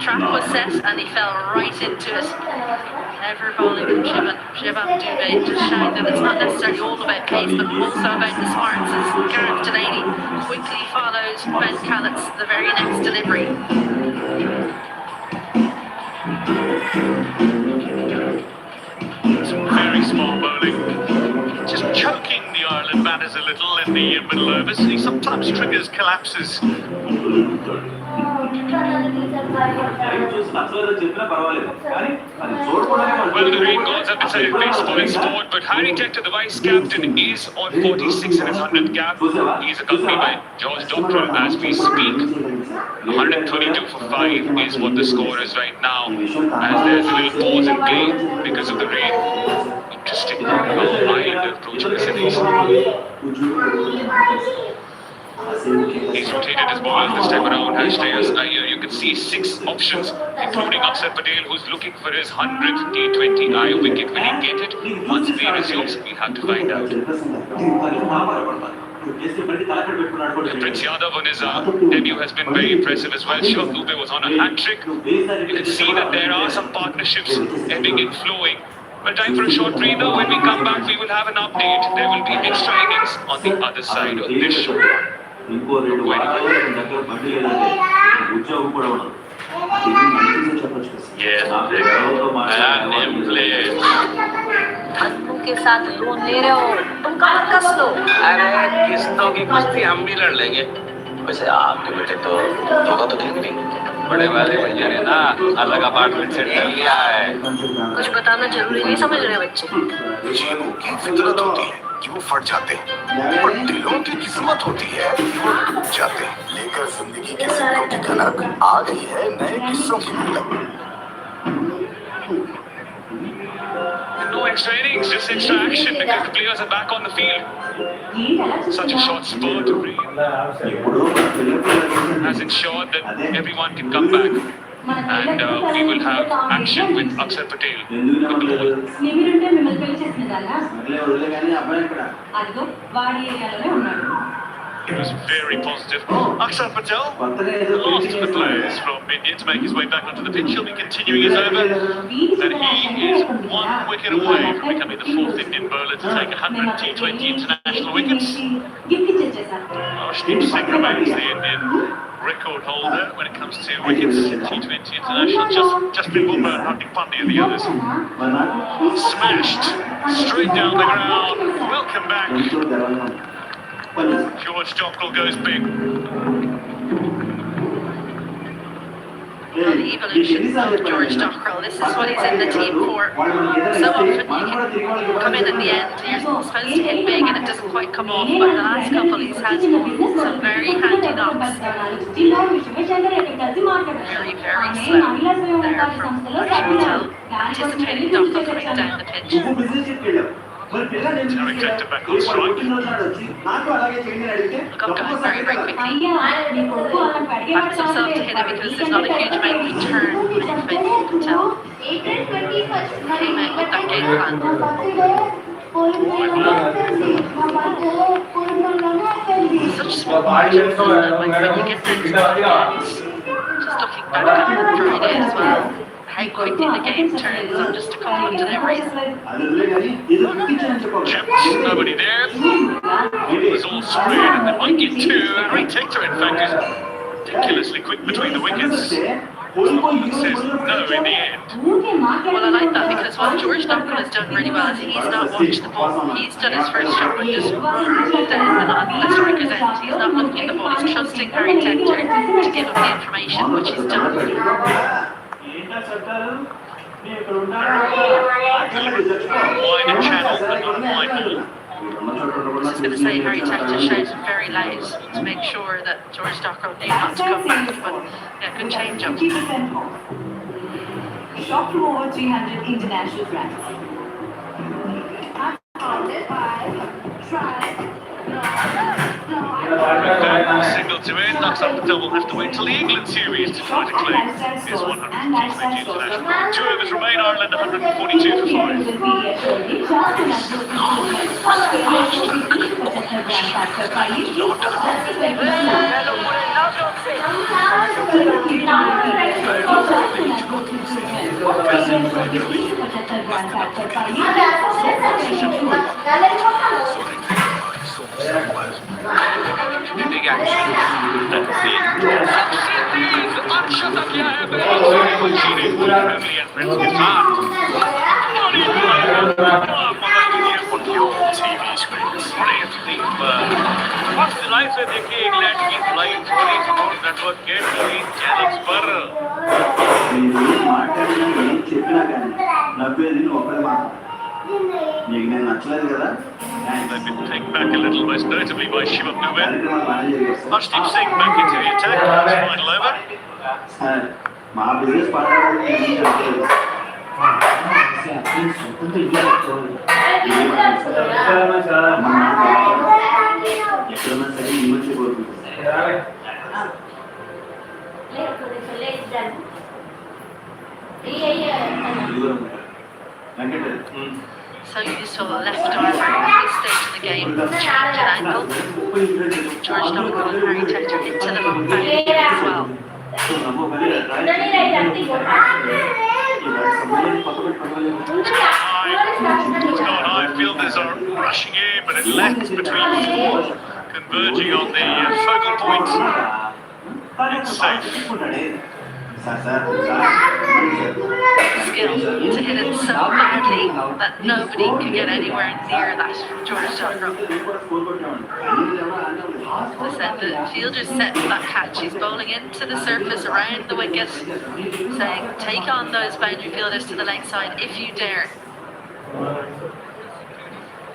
trap was set and he fell right into it. Never bowling from Shivam Dubey, just showing that it's not necessarily all about pace but also about the smarts, as Gareth Delaney quickly followed Ben Callets the very next delivery. Some very smart bowling. Just choking the Ireland banners a little in the middle overs. He sometimes triggers collapses. Well, the rain gods have decided baseball is sport, but Harry Tector, the vice captain, is on 46 in his 100th cap. He's accompanied by George Dockrell as we speak. 132 for 5 is what the score is right now, as there's a little pause in play because of the rain. Interesting how Ireland are approaching the series. He's rotated his bowlers this time around. Here you can see 6 options, including Akshar Patel, who's looking for his 100th T20I wicket. Will he get it? Once we resume, we'll have to find out. Prince Yadav on his debut has been very impressive as well. Shivam Dubey was on a hat-trick. You can see that there are some partnerships ebbing and flowing. Well, time for a short breather. When we come back, we will have an update. There will be extra innings on the other side of this show. ఇంకో 2 వారాలు దగ్గర బండి లేదంటే ఉద్యోగం కూడా ఉండదు. ఇది మంచిగా చెప్పొచ్చు కదా. धन्नू के साथ लोन ले रहे हो तुम कहाँ कस लो। अरे किस्तों की कुश्ती हम भी लड़ लेंगे। वैसे आपके बेटे तो धोखा तो देंगे नहीं। बड़े वाले भैया ने ना अलग अपार्टमेंट सेट कर लिया है। कुछ बताना जरूरी नहीं समझ रहे बच्चे। जीवों की फितरत होती है कि वो फट जाते हैं और दिलों की किस्मत होती है वो टूट जाते हैं। लेकर जिंदगी के सिक्कों की खनक आ गई है नए किस्सों की मतलब। No extra innings, just extra action because the players are back on the field. Such a short spurt to bring has ensured that everyone can come back. And we will have action with Akshar Patel. It was very positive. Akshar Patel, the last of the players from India to make his way back onto the pitch. He'll be continuing his over. And he is 1 wicket away from becoming the 4th Indian bowler to take 100 T20 international wickets. Arshdeep Singh remains the Indian record holder when it comes to wickets in T20 international. Just been Bumrah and Hardik Pandya the others. Smashed straight down the ground. Welcome back. George Dockrell goes big. Well, the evolution of George Dockrell, this is what he's in the team for. So often you can come in at the end, you're supposed to hit big and it doesn't quite come off, but the last couple he's had some very handy knocks. Very, very slow there from Patel, anticipating Dockrell coming down the pitch. Tarek Hector back on strike. Look up guys very, very quickly. Backs himself to hit it because there's not a huge amount of return in Patel. Came out with that game plan. Such small margins, like when you get things back, just looking back at Friday as well. How quickly the game turns on just a couple of deliveries. Nobody there. It was all sprayed and they might get 2. Tarek Hector, in fact, is ridiculously quick between the wickets. Someone says no in the end. Well, I like that because what George Dockrell has done really well is he's not watched the ball. He's done his first job and just run down the striker's end. He's not looking at the ball. He's trusting Harry Hector to give him the information, which he's done. Wider channel, but not wide ball. I was just going to say Harry Hector shouted very loud to make sure that George Dockrell knew not to come back, but yeah, good change up. Shot from over 300 international runs. Single to in, knocks up the double. Have to wait till the England series to try to claim his 100th T20 international. 2 overs remain, Ireland 142 for देखिए England की flying पूरी sports network के TV channels पर They've been taken back a little, most notably by Shivam Dubey. Arshdeep Singh back into the attack, final over. So useful left arm at this stage of the game, change at angle. George Dockrell and Harry Hector into the back again as well. It's gone high. Fielders are rushing in, but it left between four, converging on the focal point. It's safe. Skill to hit it so badly that nobody can get anywhere near that from George Dockrell. As I said, the fielder's set for that catch. He's bowling into the surface around the wicket, saying, take on those boundary fielders to the leg side if you dare.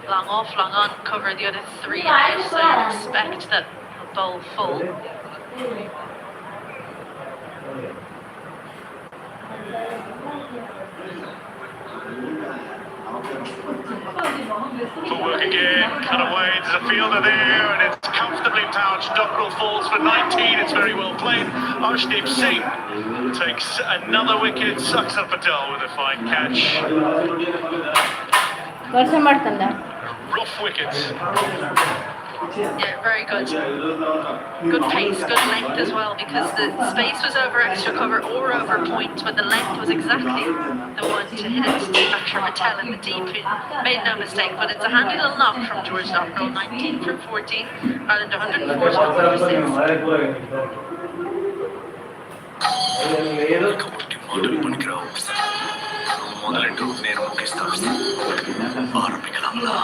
Long off, long on, cover the other three out, so you'd expect that he'll bowl full. Footwork again, cut away, there's a fielder there, and it's comfortably pouched. Dockrell falls for 19, it's very well played. Arshdeep Singh takes another wicket, sucks up Patel with a fine catch. Rough wicket. Yeah, very good. Good pace, good length as well, because the space was over extra cover or over point, but the length was exactly the one to hit it after Patel in the deep. He made no mistake, but it's a handy little knock from George Dockrell, 19 from 14, Ireland 140 from 46. మొదలెట్టు నేను ముగిస్తాను ఆరంభికలంలా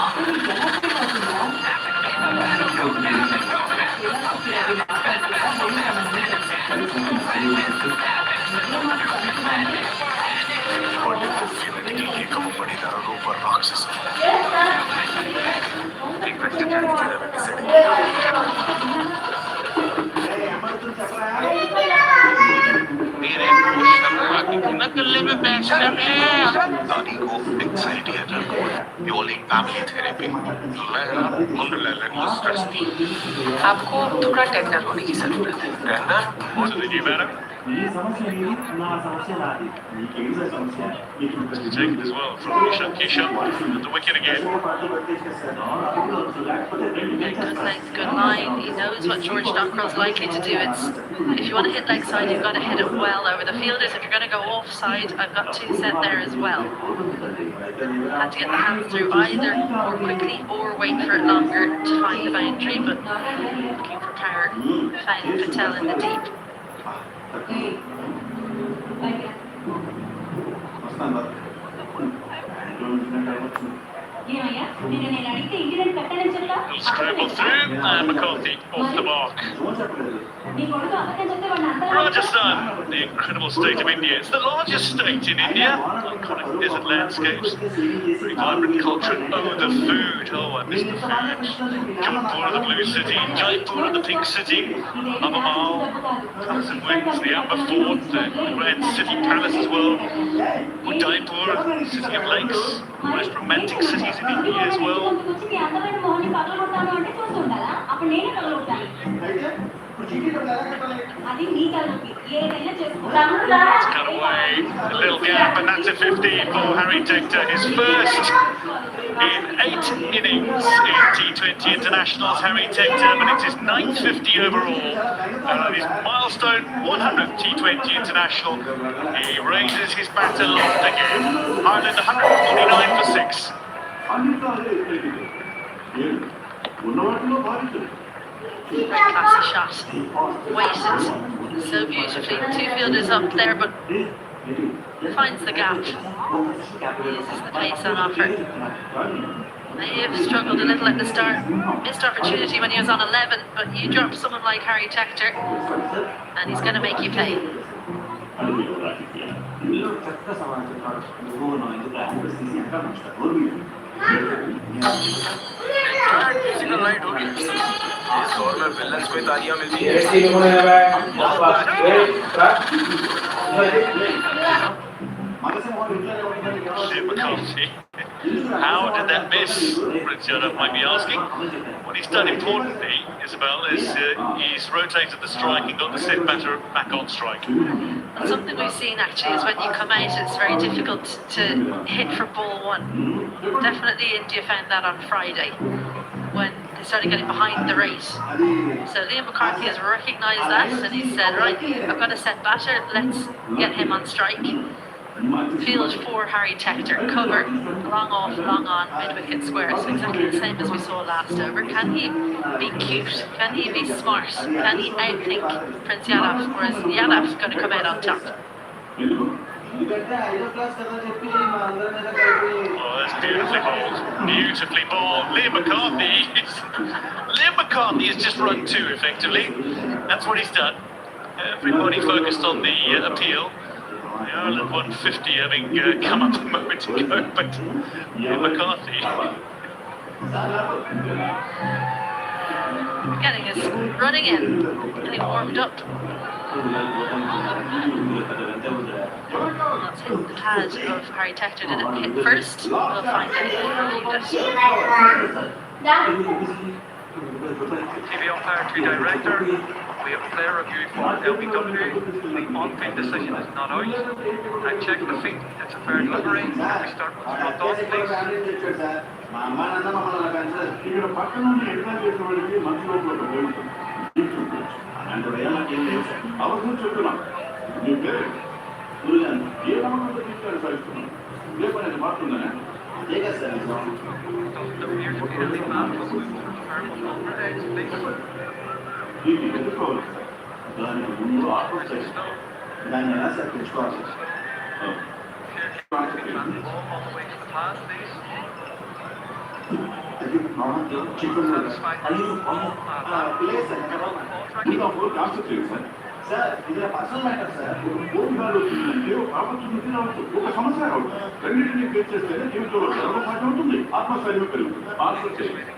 లేకపోబడిన రూప రాక్షసు मेरे anxiety है fueling family therapy आपको थोड़ा tender होने की जरूरत है tender What did you better? Take it as well from Kishan at the wicket again. Good length, good line. He knows what George Dockrell's likely to do. It's if you want to hit leg side, you've got to hit it well over the fielders. If you're going to go offside, I've got two set there as well. Had to get the hands through either more quickly or wait for it longer to find the boundary, but looking for power, found Patel in the deep. He'll scramble through and McCarthy off the mark. Rajasthan, the incredible state of India. It's the largest state in India. Iconic desert landscapes, very vibrant culture. Oh, the food. Oh, I miss the food. Kanpur, the blue city. Jaipur, the pink city. Albemarle, colours and winds. The Amber Fort, the red city palace as well. Udaipur, city of lakes. The most romantic cities in India as well. It's cut away, a little gap, and that's a 50 for Harry Tector, his first in 8 innings in T20 internationals. Harry Tector, but it's his 9th 50 overall, his milestone 100th T20 international. He raises his bat aloft again. Ireland 149 for 6. Classy shot. Weighted so beautifully. Two fielders up there, but finds the gap. Uses the pace on offer. May have struggled a little at the start. Missed opportunity when he was on 11, but you drop someone like Harry Tector, and he's going to make you pay. Physical night होगी इस दौर में villains को तालियां मिलती हैं McCarthy. How did that miss? Richard might be asking. What he's done importantly, Isabel, is he's rotated the strike and got the set batter back on strike. And something we've seen actually is when you come out, it's very difficult to hit for ball one. Definitely India found that on Friday when they started getting behind the rate. So Liam McCarthy has recognised that and he said, right, I've got a set batter, let's get him on strike. field for Harry Tector. Cover, long off, long on, mid-wicket square. So exactly the same as we saw last over. Can he be cute? Can he be smart? Can he outthink Prince Yadav? Or is Yadav going to come out on top? Oh, that's beautifully bowled. Beautifully bowled. Liam McCarthy has just run two, effectively. That's what he's done. Everybody focused on the appeal. The Ireland 150 having come up a moment ago, but Liam McCarthy. Getting us running in, getting warmed up. Let's hit the pad of Harry Tector. Did it hit first? We'll find out. TV umpire to director. We have a player review for LBW. The on-field decision is not out. I check the feet. It's a fair delivery. Can we start with front on, please? Sir ఇది personal matter sir భూమి గారు opportunity రావచ్చు ఒక సమస్య రావచ్చు రెండింటినీ face చేస్తేనే జీవితంలో గర్వం సాధ్యం అవుతుంది ఆత్మస్థైర్యం పెరుగుతుంది ఆన్సర్ చేయండి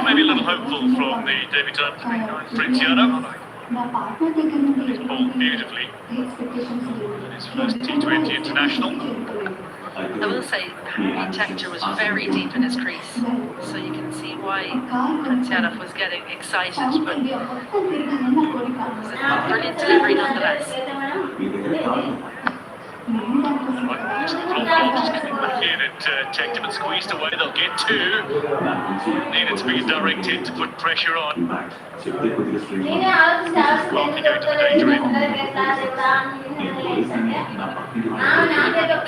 Maybe a little hopeful from the debutant Prince Yadav. He's bowled beautifully in his first T20 international. I will say Harry Tector was very deep in his crease, so you can see why Prince Yadav was getting excited, but it was a brilliant delivery nonetheless. Just coming back in and Tector and squeezed away. They'll get two. Needed to be directed to put pressure on. Clarky going to the danger end.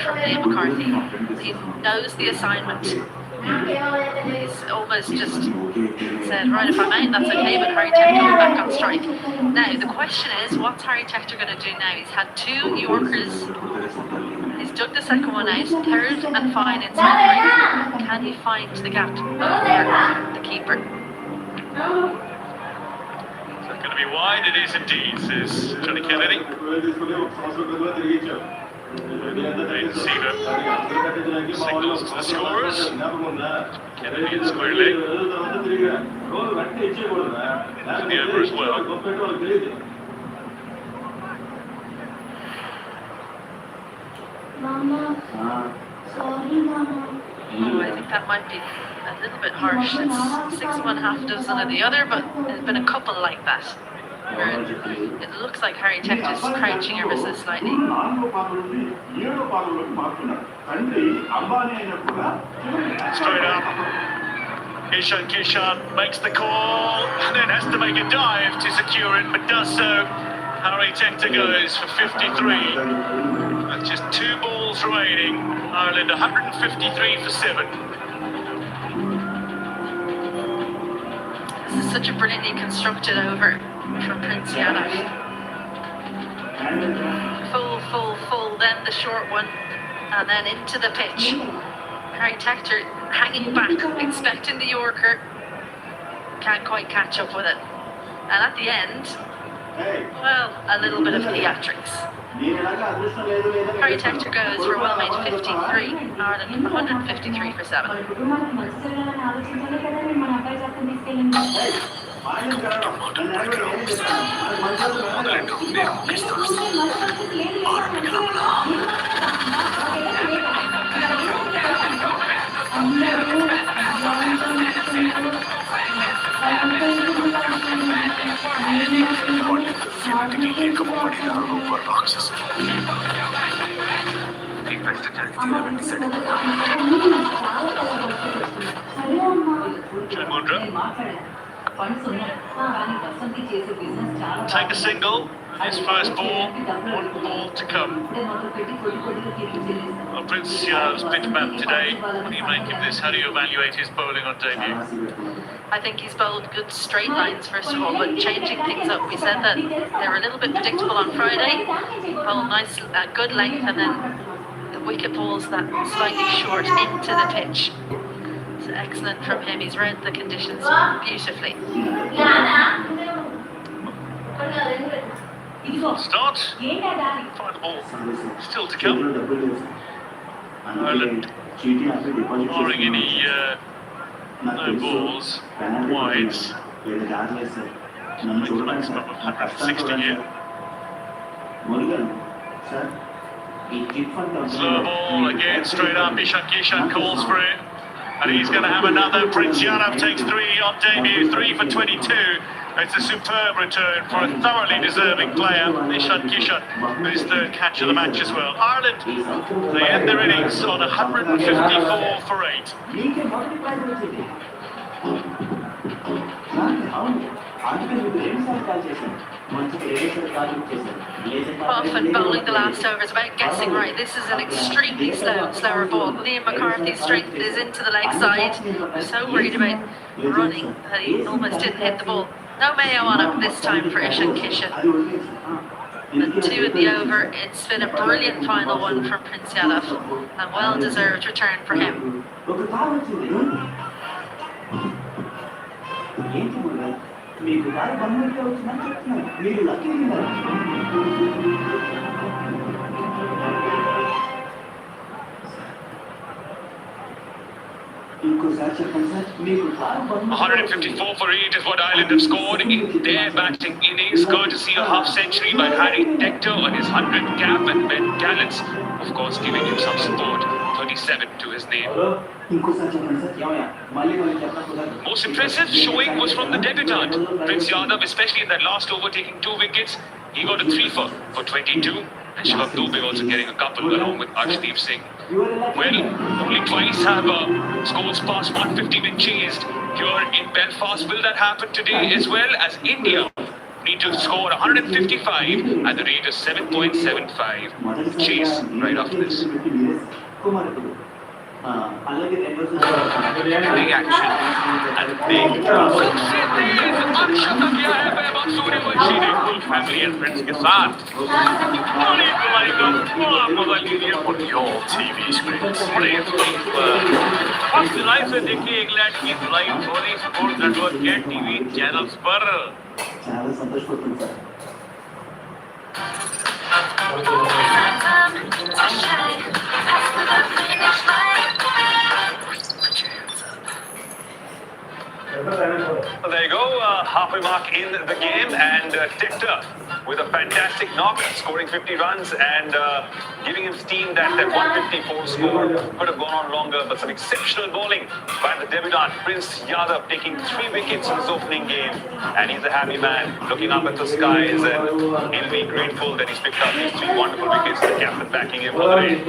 From Liam McCarthy, he knows the assignment. He's almost just said, right, if I'm out, that's okay, but Harry Tector will back on strike. Now, the question is, what's Harry Tector going to do now? He's had two Yorkers. He's dug the second one out, third and fine inside the ring. Can he find the gap over the keeper? Is that going to be wide? It is indeed, says Johnny Kennedy. Receiver signals to the scorers. Kennedy and square leg. To the over as well. Oh, I think that might be a little bit harsh. It's 6-1/2 dozen of the other, but there's been a couple like that. It looks like Harry Tector's crouching ever so slightly. Straight up. Kishan makes the call and then has to make a dive to secure it, but does so. Harry Tector goes for 53. That's just two balls remaining. Ireland 153 for 7. This is such a brilliantly constructed over from Prince Yadav. Full, then the short one, and then into the pitch. Harry Tector hanging back, expecting the Yorker. Can't quite catch up with it. And at the end, well, a little bit of theatrics. Harry Tector goes for a well-made 53. Ireland 153 for 7. Take a single. His first ball. One ball to come. Well, Prince Yadav's bit about today. What do you make of this? How do you evaluate his bowling on debut? I think he's bowled good straight lines first of all, but changing things up. We said that they were a little bit predictable on Friday. Bowled nice, good length, and then the wicket balls that slightly short into the pitch. It's excellent from him. He's read the conditions beautifully. Start. Final ball still to come. Ireland barring any no balls, wides. Make the maximum of 160 here. Slow ball again, straight up. Kishan calls for it. And he's going to have another. Prince Yadav takes 3 on debut, 3 for 22. It's a superb return for a thoroughly deserving player, Kishan, with his third catch of the match as well. Ireland, they end their innings on 154 for 8. Often bowling the last over is about guessing right. This is an extremely slower ball. Liam McCarthy's strength is into the leg side. He's so worried about running that he almost didn't hit the ball. No Mayo on him this time for Kishan. The 2 in the over. It's been a brilliant final one from Prince Yadav. A well-deserved return for him. $154 for 8 is what Ireland have scored in their batting innings, courtesy a half-century by Harry Tector on his 100th cap, and Ben Gallant's, of course, giving him some support, 37 to his name. Most impressive showing was from the debutant, Prince Yadav, especially in that last over, taking 2 wickets. He got a 3 for 22, and Shivam Dubey also getting a couple along with Arshdeep Singh. Well, only twice have scores past 150 been chased here in Belfast. Will that happen today as well, as India need to score 155 at the rate of 7.75 chase right after this? Big action and big family and friends के साथ बड़ी बुलाई का बड़ा मजा लीजिए on your TV screens. बड़े first जुलाई से देखिए इंग्लैंड की जुलाई धोनी स्पोर्ट्स नेटवर्क के टीवी चैनल्स पर. There you go, halfway mark in the game, and Tector with a fantastic knock, scoring 50 runs and giving him steam. That 154 score could have gone on longer, but some exceptional bowling by the debutant Prince Yadav, taking 3 wickets in his opening game, and he's a happy man looking up at the skies, and he'll be grateful that he's picked up these 3 wonderful wickets, the captain backing him for the day.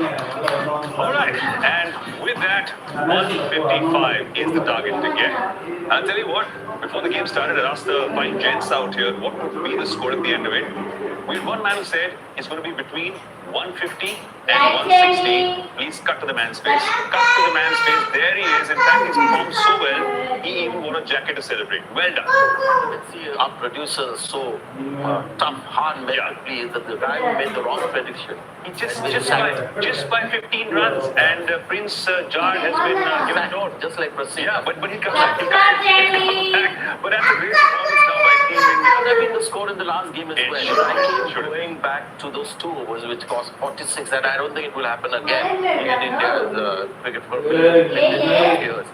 Alright, and with that, 155 is the target to get. I'll tell you what, before the game started, I asked the fine gents out here what would be the score at the end of it. We had one man who said it's going to be between 150 and 160. Please cut to the man's face. Cut to the man's face. There he is. In fact, he's performed so well, he even wore a jacket to celebrate. Well done. Let's see, our producer is so tough, hard-minded, please, that the guy who made the wrong prediction. He just by 15 runs, and Prince Jard has been given out. Just like Brazil. Yeah, but he comes back. But that's a great performance now by Team India. Could have been the score in the last game as well. I keep going back to those 2 overs, which cost 46, and I don't think it will happen again in India's cricket for years.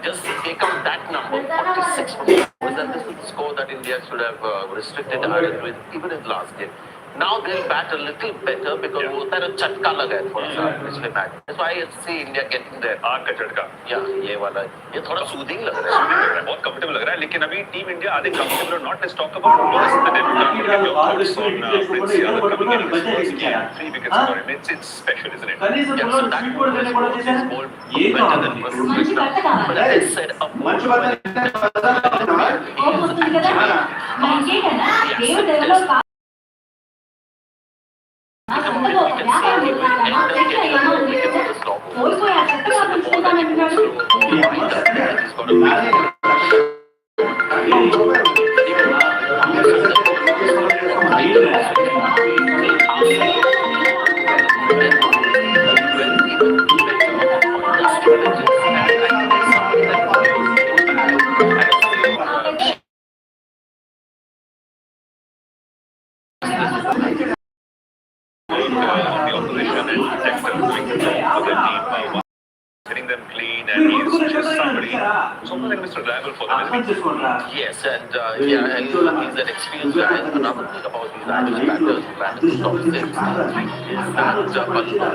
Just take out that number, 46 from the overs, and this is the score that India should have restricted Ireland with, even in the last game. Now they'll bat a little better because वो होता है ना चटका लगा है थोड़ा सा पिछले match. That's why I see India getting there. आग का झटका. Yeah, ये वाला ये थोड़ा सूदिंग लग रहा है. Soothing लग रहा है, बहुत comfortable लग रहा है. लेकिन अभी टीम इंडिया आधे comfortable or not. Let's talk about first the debutant. Your thoughts on Prince Yadav coming in his first game, 3 wickets for him. It's special, isn't it? Yeah, so that was better than versus Krishna. But as I said, a ball hitting them clean, and he's just somebody who's almost like Mr. Reliable for them, isn't he? Yes, and he's an experienced guy. Another thing about these Irish batters who bat in the top 6 is that a lot of them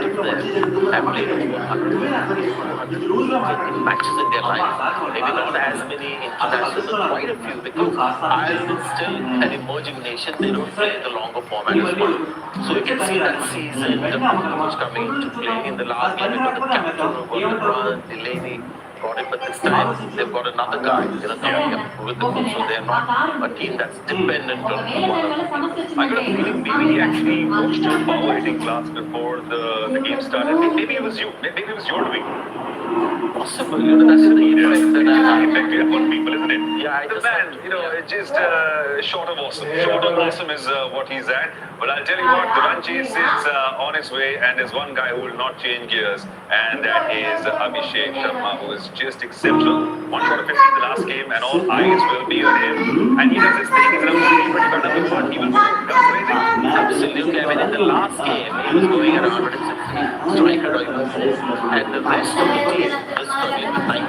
have played over 100 matches in their life. Maybe not as many internationals, but quite a few, because Ireland is still an emerging nation. They don't play the longer format as well. So you can see that seasoned approach coming into play. In the last game, it was the captain who got the run, Delaney got it, but this time they've got another guy, coming up with them. So they're not a team that's dependent on one another. I got a feeling maybe he actually watched your power hitting class before the game started. Maybe it was you. Maybe it was your doing. Possible, that's the effect that I have. Effect we have on people, isn't it? Yeah, the man, it's just short of awesome. Short of awesome is what he's at. But I'll tell you what, the run chase is on his way, and there's one guy who will not change gears, and that is Abhishek Sharma, who is just exceptional. 1 shot of 50 in the last game, and all eyes will be on him. And he does his thing. He's around 25 number one. He will go crazy. Absolutely. I mean, in the last game, he was going around 160 strike rate or even more, and the rest of the team was struggling with 90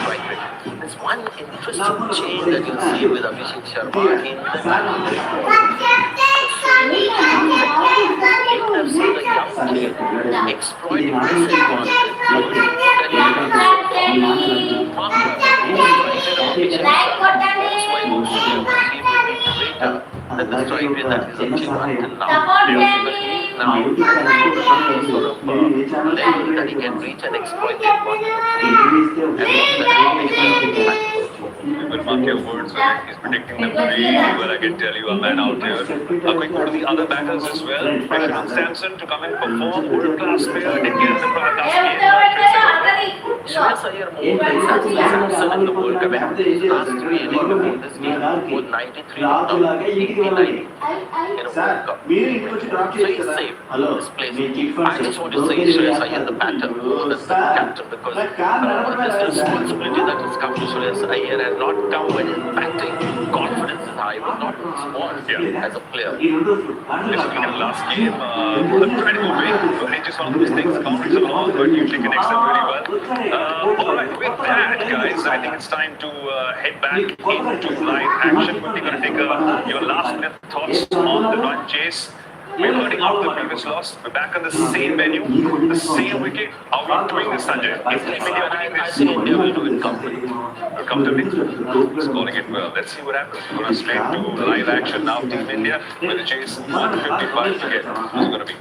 strike rate. There's one interesting change that you'll see with Abhishek Sharma in the batting. I've seen a young kid exploiting this advantage. Than the strike rate that he's achieved until now. Now, sort of level that he can reach and exploit the advantage. You will mark your words when he's predicting them really well, I can tell you, a man out here. A quick word to the other batters as well. Pressure on Samson to come and perform. World-class player, did get the product last game. Shreyas Iyer more than Samson in the World Cup. Last 3 innings before this game, with 93 not out, 89 in a World Cup. So he's safe in this place. I just want to say Shreyas Iyer the batter more than the captain, because this responsibility that has come to Shreyas Iyer has not come when batting. Confidence is high, but not small as a player. Especially in the last game, incredible way. It's just one of those things, boundaries along, but usually connects them really well. Alright, with that, guys, I think it's time to head back into live action. We're going to take your last minute thoughts on the run chase. We're learning out of the previous loss. We're back on the same venue, the same wicket. How are we doing this, Sanjay? Is India winning this? I think India will do it comfortably. Comfortably? Scoring it well. Let's see what happens. We're going straight to live action now. Team India with a chase 155 to get. Who's it going to be?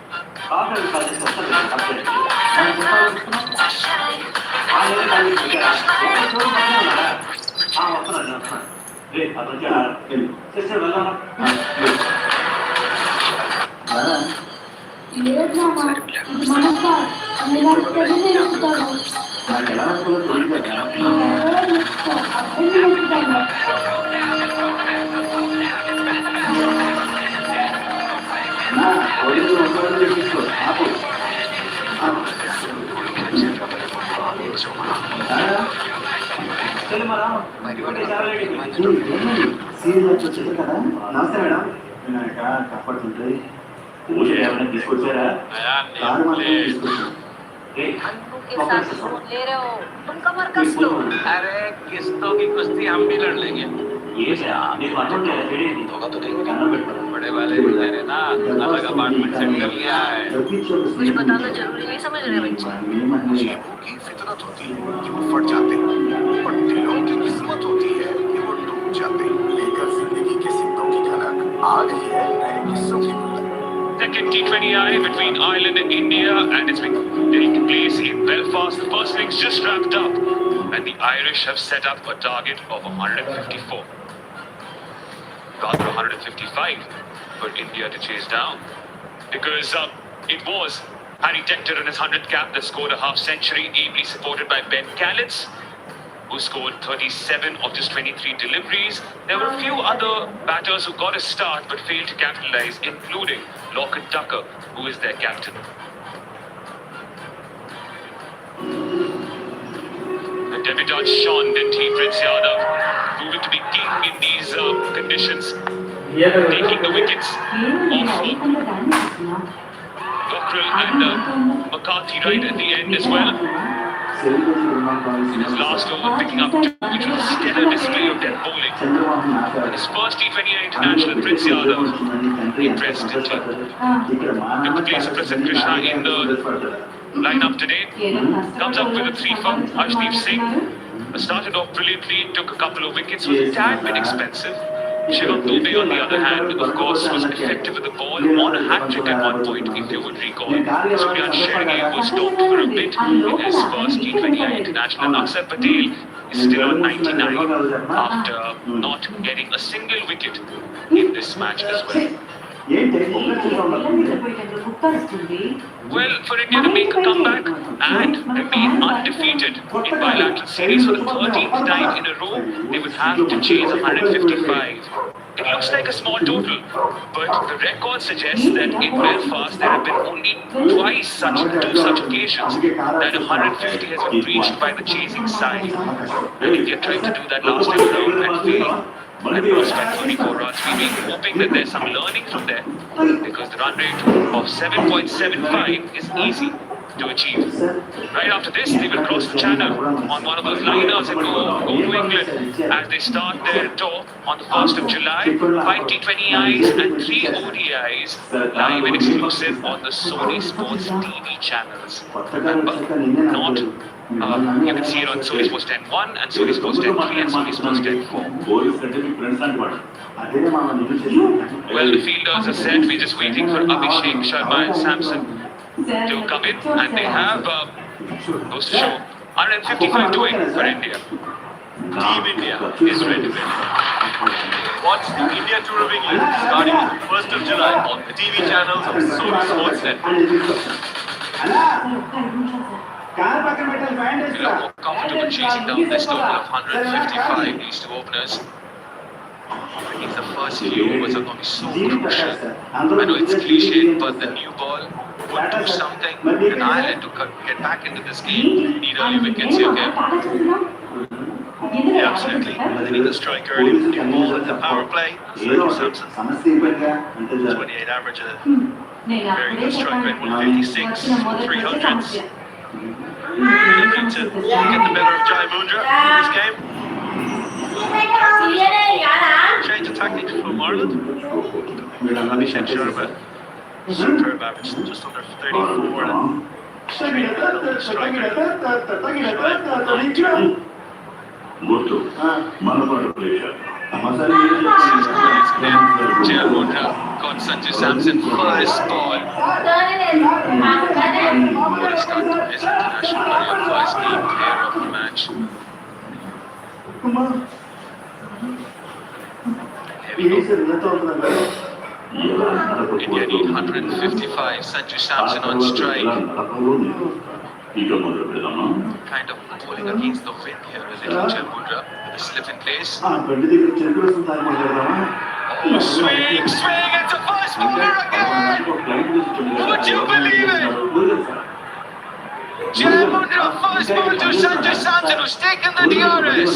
లేదు మామ ఇది మనక నేను తెలియదు నాకు ఎలా అనుకోవాలో తెలియదు నమస్తే మేడం కాపాడుతుంటుంది తీసుకొచ్చారా तुम कमर कस लो। अरे किस्तों की कुश्ती हम भी लड़ लेंगे। होगा तो देंगे। बड़े वाले ने ना अलग अपार्टमेंट सेट कर लिया है। कुछ बताना जरूरी नहीं समझ रहे बच्चे। ख्वाबों की फितरत होती है कि वो फट जाते हैं और दिलों की किस्मत होती है कि वो टूट जाते हैं। लेकर जिंदगी के सिक्कों की खनक आ गई है नए किस्सों की खुलक। Second T20I between Ireland and India, and it's been taking place in Belfast. The first innings just wrapped up, and the Irish have set up a target of 154. Rather 155 for India to chase down. Because it was Harry Tector in his 100th cap that scored a half century, ably supported by Ben Callets, who scored 37 of just 23 deliveries. There were a few other batters who got a start but failed to capitalize, including Lachlan Tucker, who is their captain. The debutant shone, didn't he, Prince Yadav, proving to be king in these conditions, taking the wickets off Dockrell and McCarthy right at the end as well. In his last over, picking up two, which was a stellar display of death bowling. In his first T20I international, Prince Yadav impressed, didn't he? Took the place of Prasidh Krishna in the lineup today. Comes up with a 3 for Arshdeep Singh. Started off brilliantly, took a couple of wickets, was a tad bit expensive. Shivam Dubey, on the other hand, of course, was effective with the ball on a hat-trick at one point, if you would recall. Suryan Shergill was stopped for a bit in his first T20I international, and Aksar Patel is still on 99 after not getting a single wicket in this match as well. Well, for India to make a comeback and remain undefeated in bilateral series for the 13th time in a row, they would have to chase 155. It looks like a small total, but the record suggests that in Belfast there have been only two such occasions that 150 has been reached by the chasing side. And India tried to do that last time around and failed. And lost by 34 runs. We were hoping that there's some learning from there, because the run rate of 7.75 is easy to achieve. Right after this, they will cross the channel on one of those liners and go to England as they start their tour on the 1st of July. 5 T20Is and 3 ODIs live and exclusive on the Sony Sports TV channels. Remember, not you can see it on Sony Sports 10.1 and Sony Sports 10.3 and Sony Sports 10.4. Well, the fielders are set. We're just waiting for Abhishek Sharma and Samson to come in, and they have goes to show 155 doing for India. Team India is ready. Watch the India Tour of England starting on the 1st of July on the TV channels of Sony Sports Network. They are more comfortable chasing down this total of 155, these two openers. I think the first few overs are going to be so crucial. I know it's cliche, but the new ball would do something, and Ireland to get back into this game need early wickets here, okay? Yeah, absolutely. They need a strike early with the new ball in the power play. Sanju Samson, 28 average, a very good strike rate, 156, 300s. They need to get the better of Jai Mundra in this game. Change of tactics from Ireland. Abhishek Sharma, superb average, just under 34 and striker. Jai Mundra got Sanju Samson first ball. What a start to his international career, first game player of the match. India need 155. Sanju Samson on strike. Kind of pulling against the wind here a little. Jai Mundra with a slip in place. Oh, swing, it's a first bowler again! Would you believe it? Jai Mundra first ball to Sanju Samson, who's taken the DRS.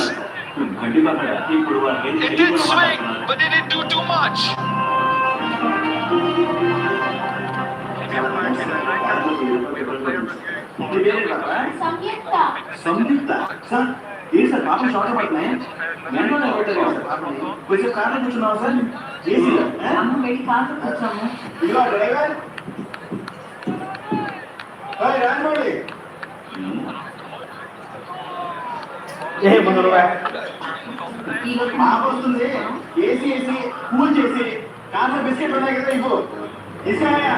It did swing, but did it do too much? ये sir बाबू short पड़ना है मैंने ना hotel है sir आपने कोई से car में कुछ ना सर ये सी है हम मेरी कार में अच्छा हूं यू आर ड्राइवर हाय रानमोड़ी ఏ మనోరవా బాబు వస్తుంది ఏసీ ఏసీ కూల్ చేసి కార్లో బిస్కెట్ ఉన్నాయి కదా ఇవ్వు ఇసాయా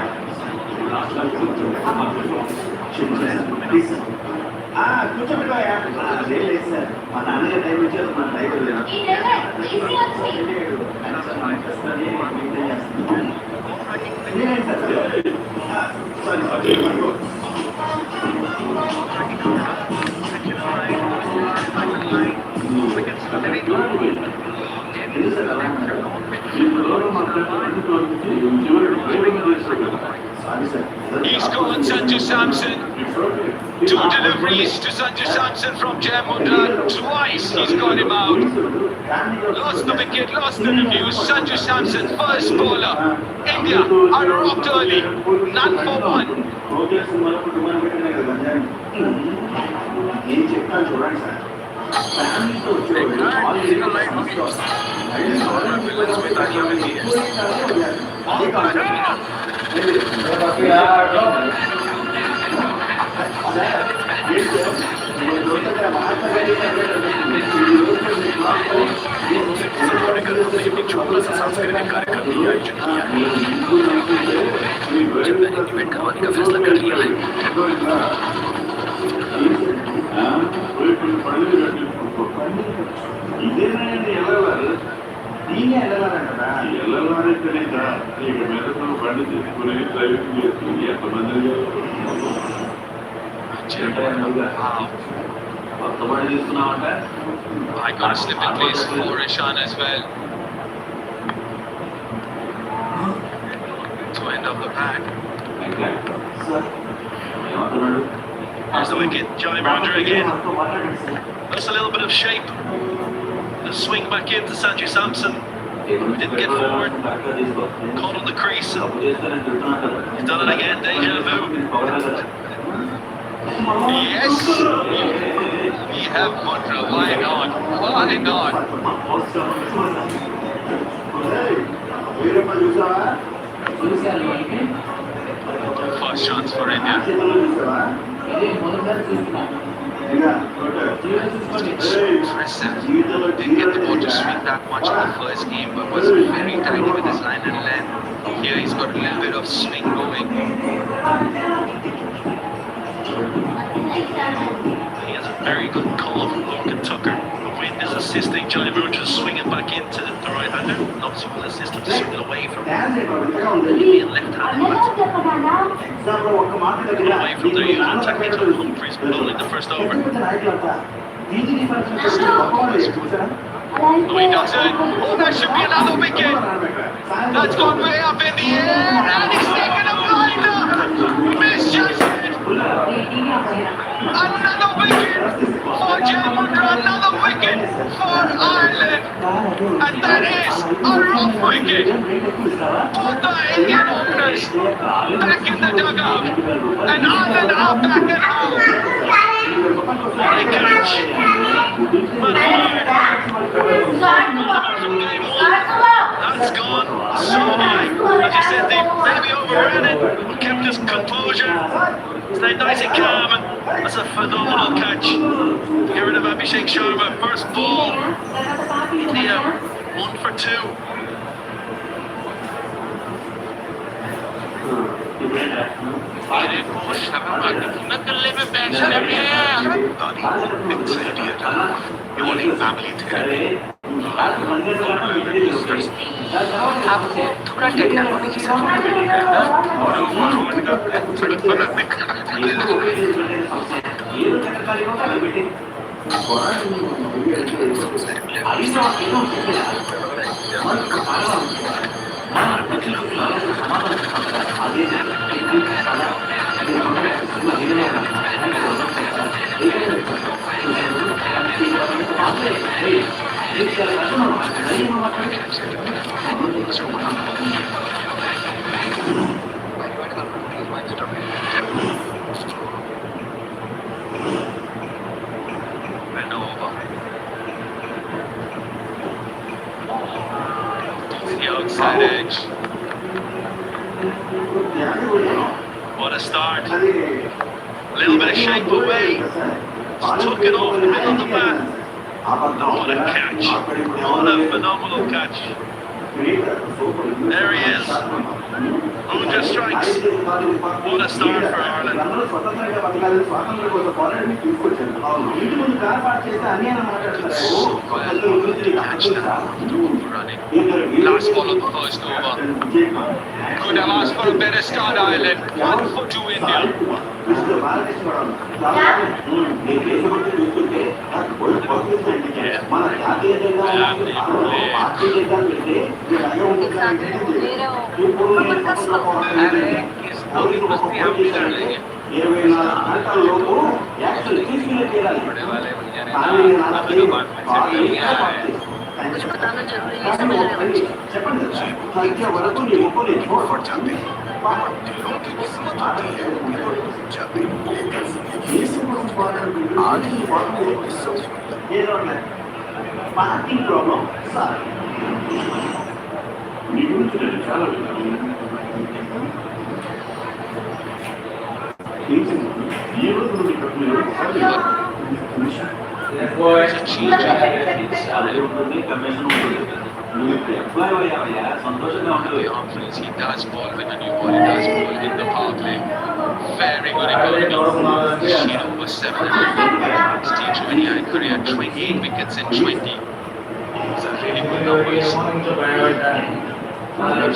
కూర్చోబెట్టాయా లేదు సార్ మా నాన్నగారు టైం ఇచ్చారు మా driver He's gone, Sanju Samson. 2 deliveries to Sanju Samson from Jayamundra. Twice he's got him out. Lost the wicket, lost the review. Sanju Samson, first bowler. India are rocked early. None for one. छोटा सा सांस्कृतिक कार्यक्रम की आयोजन किया जब मैंने event करवाने का फैसला कर लिया है I got a slip in place for Ishan as well. To end of the pack. There's the wicket, Johnny Murder again. That's a little bit of shape. The swing back into Sanju Samson. Didn't get forward. Caught on the crease. He's done it again, deja vu. Yes! We have Mundra. Why not? Why not? First chance for India. Impressive. Didn't get the ball to swing that much in the first game, but was very tidy with his line and length. Here he's got a little bit of swing going. He has a very good call from Logan Tucker. The wind is assisting Johnny Murder to swing it back into the right-hander. Not so well assisted to swing it away from the left-handed away from the usual technique of Humphreys bowling the first over. No, he doesn't. Oh, that should be another wicket. That's gone way up in the air, and he's taken a blinder. Misjudgment. Another wicket for Jayamundra, another wicket for Ireland. And that is a rough wicket. Both the Indian openers back in the dugout. And Ireland are back at home. What a catch! That's gone so high. As you said, they maybe overran it, but kept his composure. Stayed nice and calm, and that's a phenomenal catch. Get rid of Abhishek Sharma. First ball. India 1 for 2. नकल्ले में बैठने में You want a family therapy? आपको थोड़ा technology की जरूरत Ran over. wide edge. What a start. A little bit of shape away. Just took it off the middle of the bat. What a catch. What a phenomenal catch. There he is. Unja strikes. What a start for Ireland. Running. Last ball of the first over. Could have asked for a better start, Ireland. 1 for 2 India. कुछ बताना जरूरी है समझने वाले He does ball with a new ball, he does ball in the power play. Very good economy. Sheet over 7. His T20 career, 28 wickets in 20. These are really good numbers.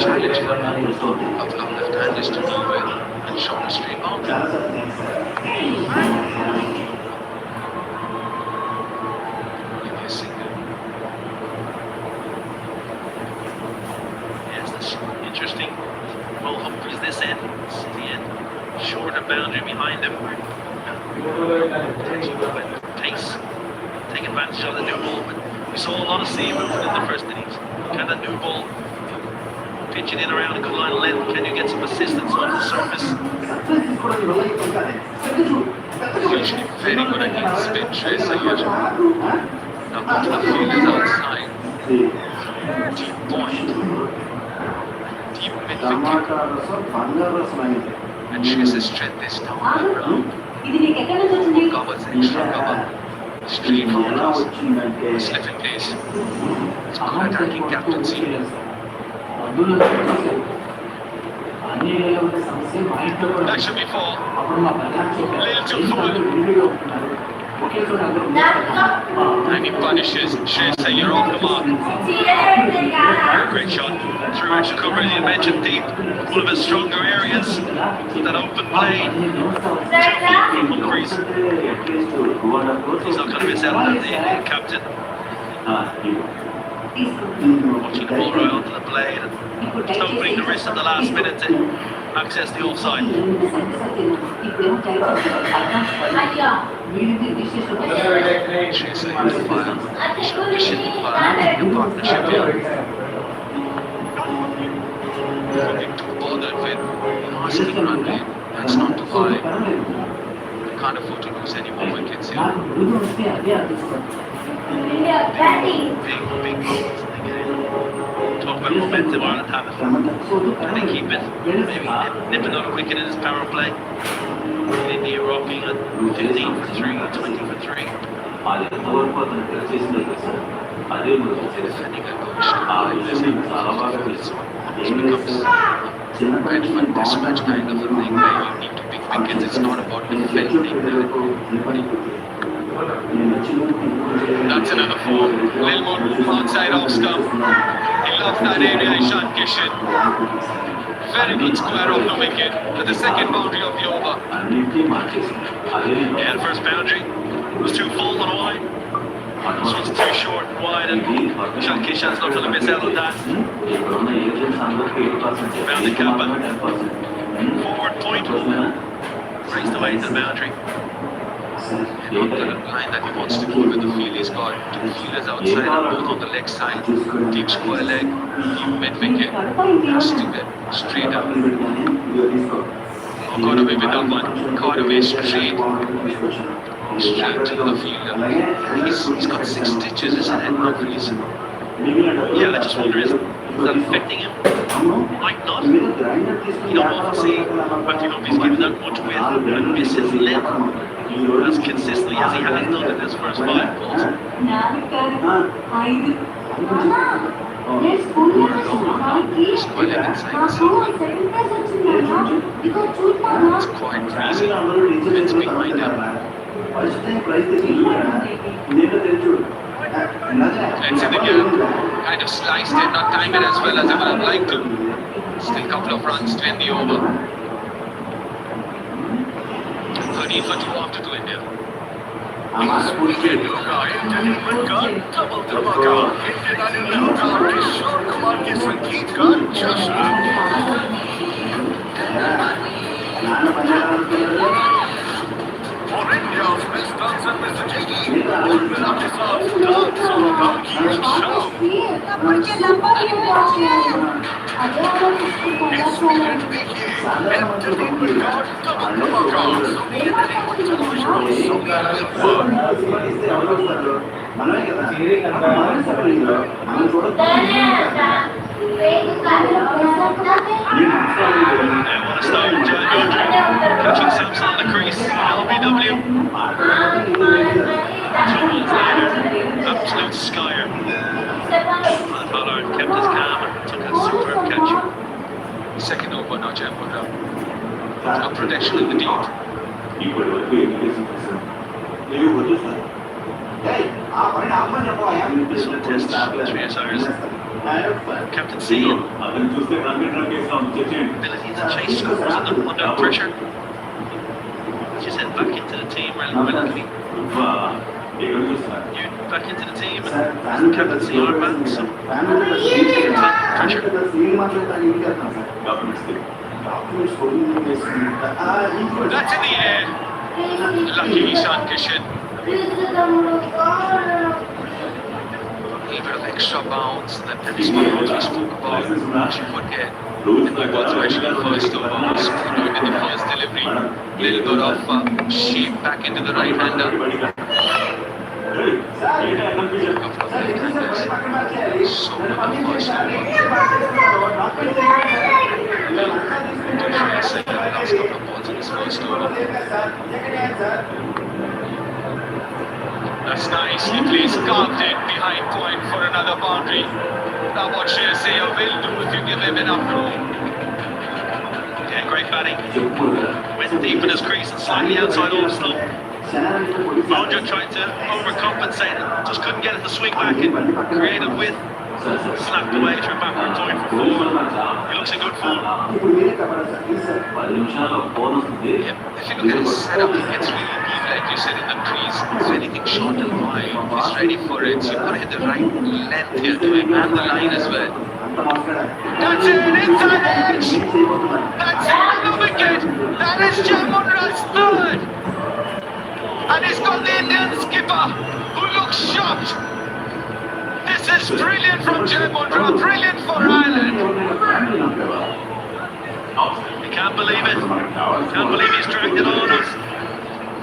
Challenge for a couple of left-handers to deal with and shot a straight boundary. Interesting. Well, Humphries this end. It's the end. Shorter boundary behind him. Take advantage of the new ball. But we saw a lot of sea movement in the first innings. Can that new ball pitch it in around a good line of length? Can you get some assistance on the surface? Usually very good against spin tracer here. Now both the fielders outside. Deep point. Deep mid-wicket. And Chase's strength is down the ground. Covers extra cover. Straight from across. Slip in place. It's good attacking captaincy. That should be 4. Little too full. And he punishes. Shrestha, you're off the mark. Great shot. Through action cover, as you mentioned, deep. One of his stronger areas. That open play. 2 feet from Humphries. He's not going to miss out on that, the Indian captain. Watching the ball right onto the blade and just opening the wrist at the last minute to access the offside. Chaser, you fire. Mission fire. Your partnership here. Nothing too bothered with asking run rate. That's not too high. We can't afford to lose any more wickets here. Big moments in the game. Talk about momentum Ireland have it. Can they keep it? Maybe nip another wicket in his power play. India rocking at 15 for 3, 20 for 3. Defending a coach becomes a mismatch kind of a thing where you need to pick wickets. It's not about defending. That's another 4. Lil Moon outside off stump. He loves that area, Ishan Kishan. Very good square off the wicket to the second boundary of the over. Yeah, the first boundary was too full and wide. This one's too short and wide, and Ishan Kishan's not going to miss out on that. Found the kappa. Forward point. Raced away to the boundary. Not the line that he wants to keep with the field. He's got 2 fielders outside and both on the leg side. Deep square leg, deep mid-wicket. Has to get straight up. Got away with that one. Caught away straight to the fielder. He's got 6 stitches, isn't it? Humphries. Yeah, I just wonder, Is that affecting him? Might not. You don't often see Martinovic give that much width and miss his length as consistently as he has done in his first 5 goals. It's quite crazy. It's behind him. It's in the gap. Kind of sliced it, not timed it as well as I would have liked to. Still a couple of runs to end the over. 13 for 2 after 2 India. For India's best dancer, Mr. Jiggy, open up his arms, dance on the donkey and show. Experience देखिए, entertainment का double धमाका, Sony Catching Samson on the crease, LBW. 2 months later, absolute skyer. And Ballard kept his calm and took a superb catch. Second over, now Jaipura. No protection in the deep. This one tests 3 SRs. Captain C. Ability to chase scores under pressure. Just head back into the team relatively. You back into the team and Captain C armband, so pressure. That's in the air. Lucky Ishan Kishan. A little bit of extra bounce that this one also spoke about. She forget. And he was especially first over, was screwed in the first delivery. Little bit of shape back into the right hander. So the first over. Last couple of balls in his first over. That's nicely placed, carved in behind point for another boundary. Now what Shreyas will do if you give him enough room. Yeah, great batting. Went deep in his crease and slightly outside off slope. Mojo tried to overcompensate it, just couldn't get it to swing back and created width. Slapped away to a backward point for 4. He looks in good form. Yeah, if you look at his setup, it's really neat, like you said, in the crease. So anything short and wide, he's ready for it. So you've got to hit the right length here to him and the line as well. That's it, inside edge! That's the wicket! That is Jamundra's third! And he's got the Indian skipper, who looks shocked. This is brilliant from Jamundra, brilliant for Ireland. You can't believe it. Can't believe he's dragged it on us.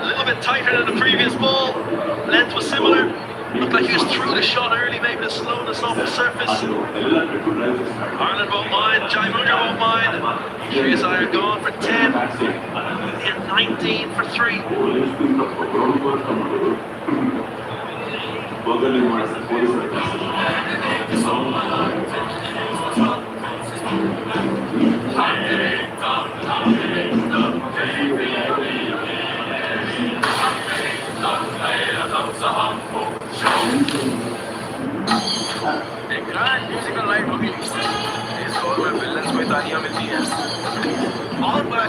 A little bit tighter than the previous ball. Length was similar. Looked like he was through the shot early, maybe the slowness off the surface. Ireland won't mind, Jamundra won't mind. Shreyas are gone for 10. And 19 for 3. एक grand musical night होगी इस दौर में villains को तालियां मिलती हैं बहुत बड़ा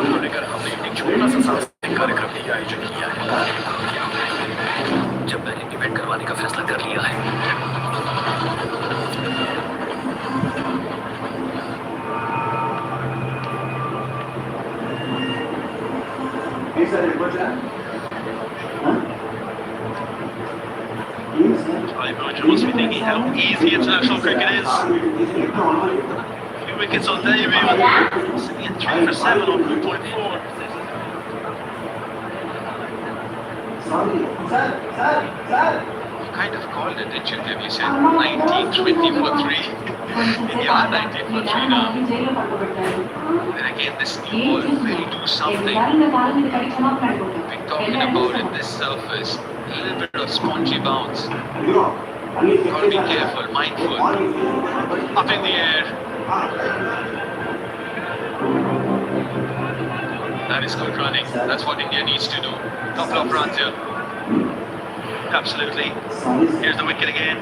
को लेकर हमने एक छोटा सा सांस्कृतिक कार्यक्रम का आयोजन किया है जब मैंने इवेंट करवाने का फैसला कर लिया है I imagine must be thinking how easy international cricket is. A few wickets on debut. Sitting at 3 for 7 on 2.4. You kind of called it, didn't you, Kev? You said 1920 for 3. Yeah, 19 for 3 now. Then again, this new ball will do something. We're talking about it, this surface, a little bit of spongy bounce. Gotta be careful, mindful. Up in the air. That is good running. That's what India needs to do. Couple of runs here. Absolutely. Here's the wicket again.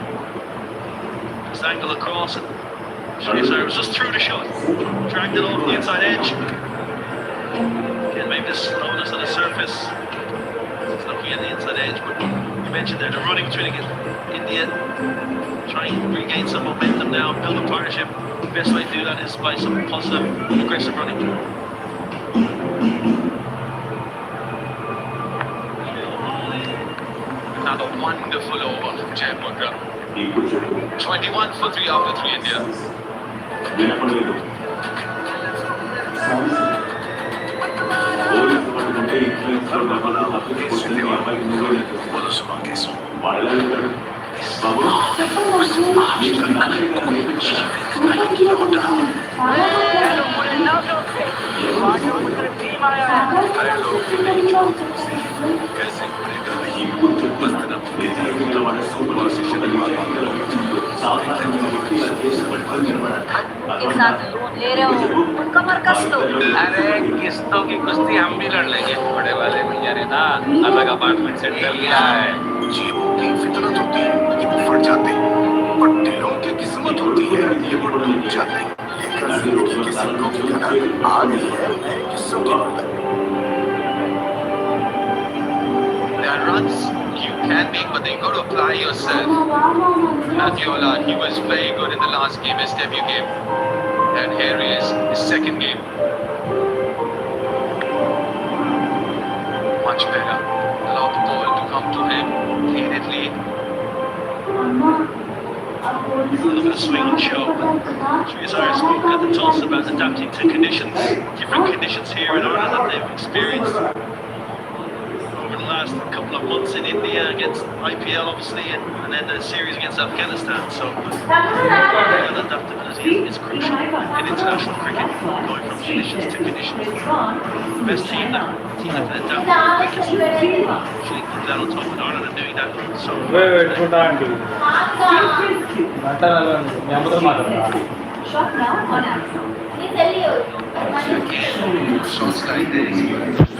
This angle across and Sharif was just through the shot. Dragged it off the inside edge. Again, maybe the slowness of the surface. It's looking at the inside edge, but you mentioned there the running between India. Trying to regain some momentum now, build a partnership. The best way to do that is by some positive, aggressive running. Another wonderful over from Jayapura. 21 for 3 after 3 India. एक साथ loan ले रहे हो उनका मरकज लो। अरे किस्तों की कुश्ती हम भी लड़ लेंगे। बड़े वाले भैया ने ना अलग अपार्टमेंट सेट कर लिया है। जीवों की फितरत होती है ये फट जाते हैं, पर दिलों की किस्मत होती है ये वो टूट जाते हैं। लेकिन जिंदगी के सिक्कों की कदर आ गई है नए किस्सों की नौबत। There are runs you can make, but you got to apply yourself. Natiola, he was very good in the last game, his debut game. And here he is, his second game. Much better. Allow the ball to come to him immediately. Look at the swing and shot. Sharif spoke at the toss about adapting to conditions, different conditions here in Ireland that they've experienced over the last couple of months in India against IPL obviously, and then the series against Afghanistan. So adaptability is crucial in international cricket, going from conditions to conditions. The best team that can adapt quickest usually comes out on top, and Ireland are doing that. So Again, shots like this.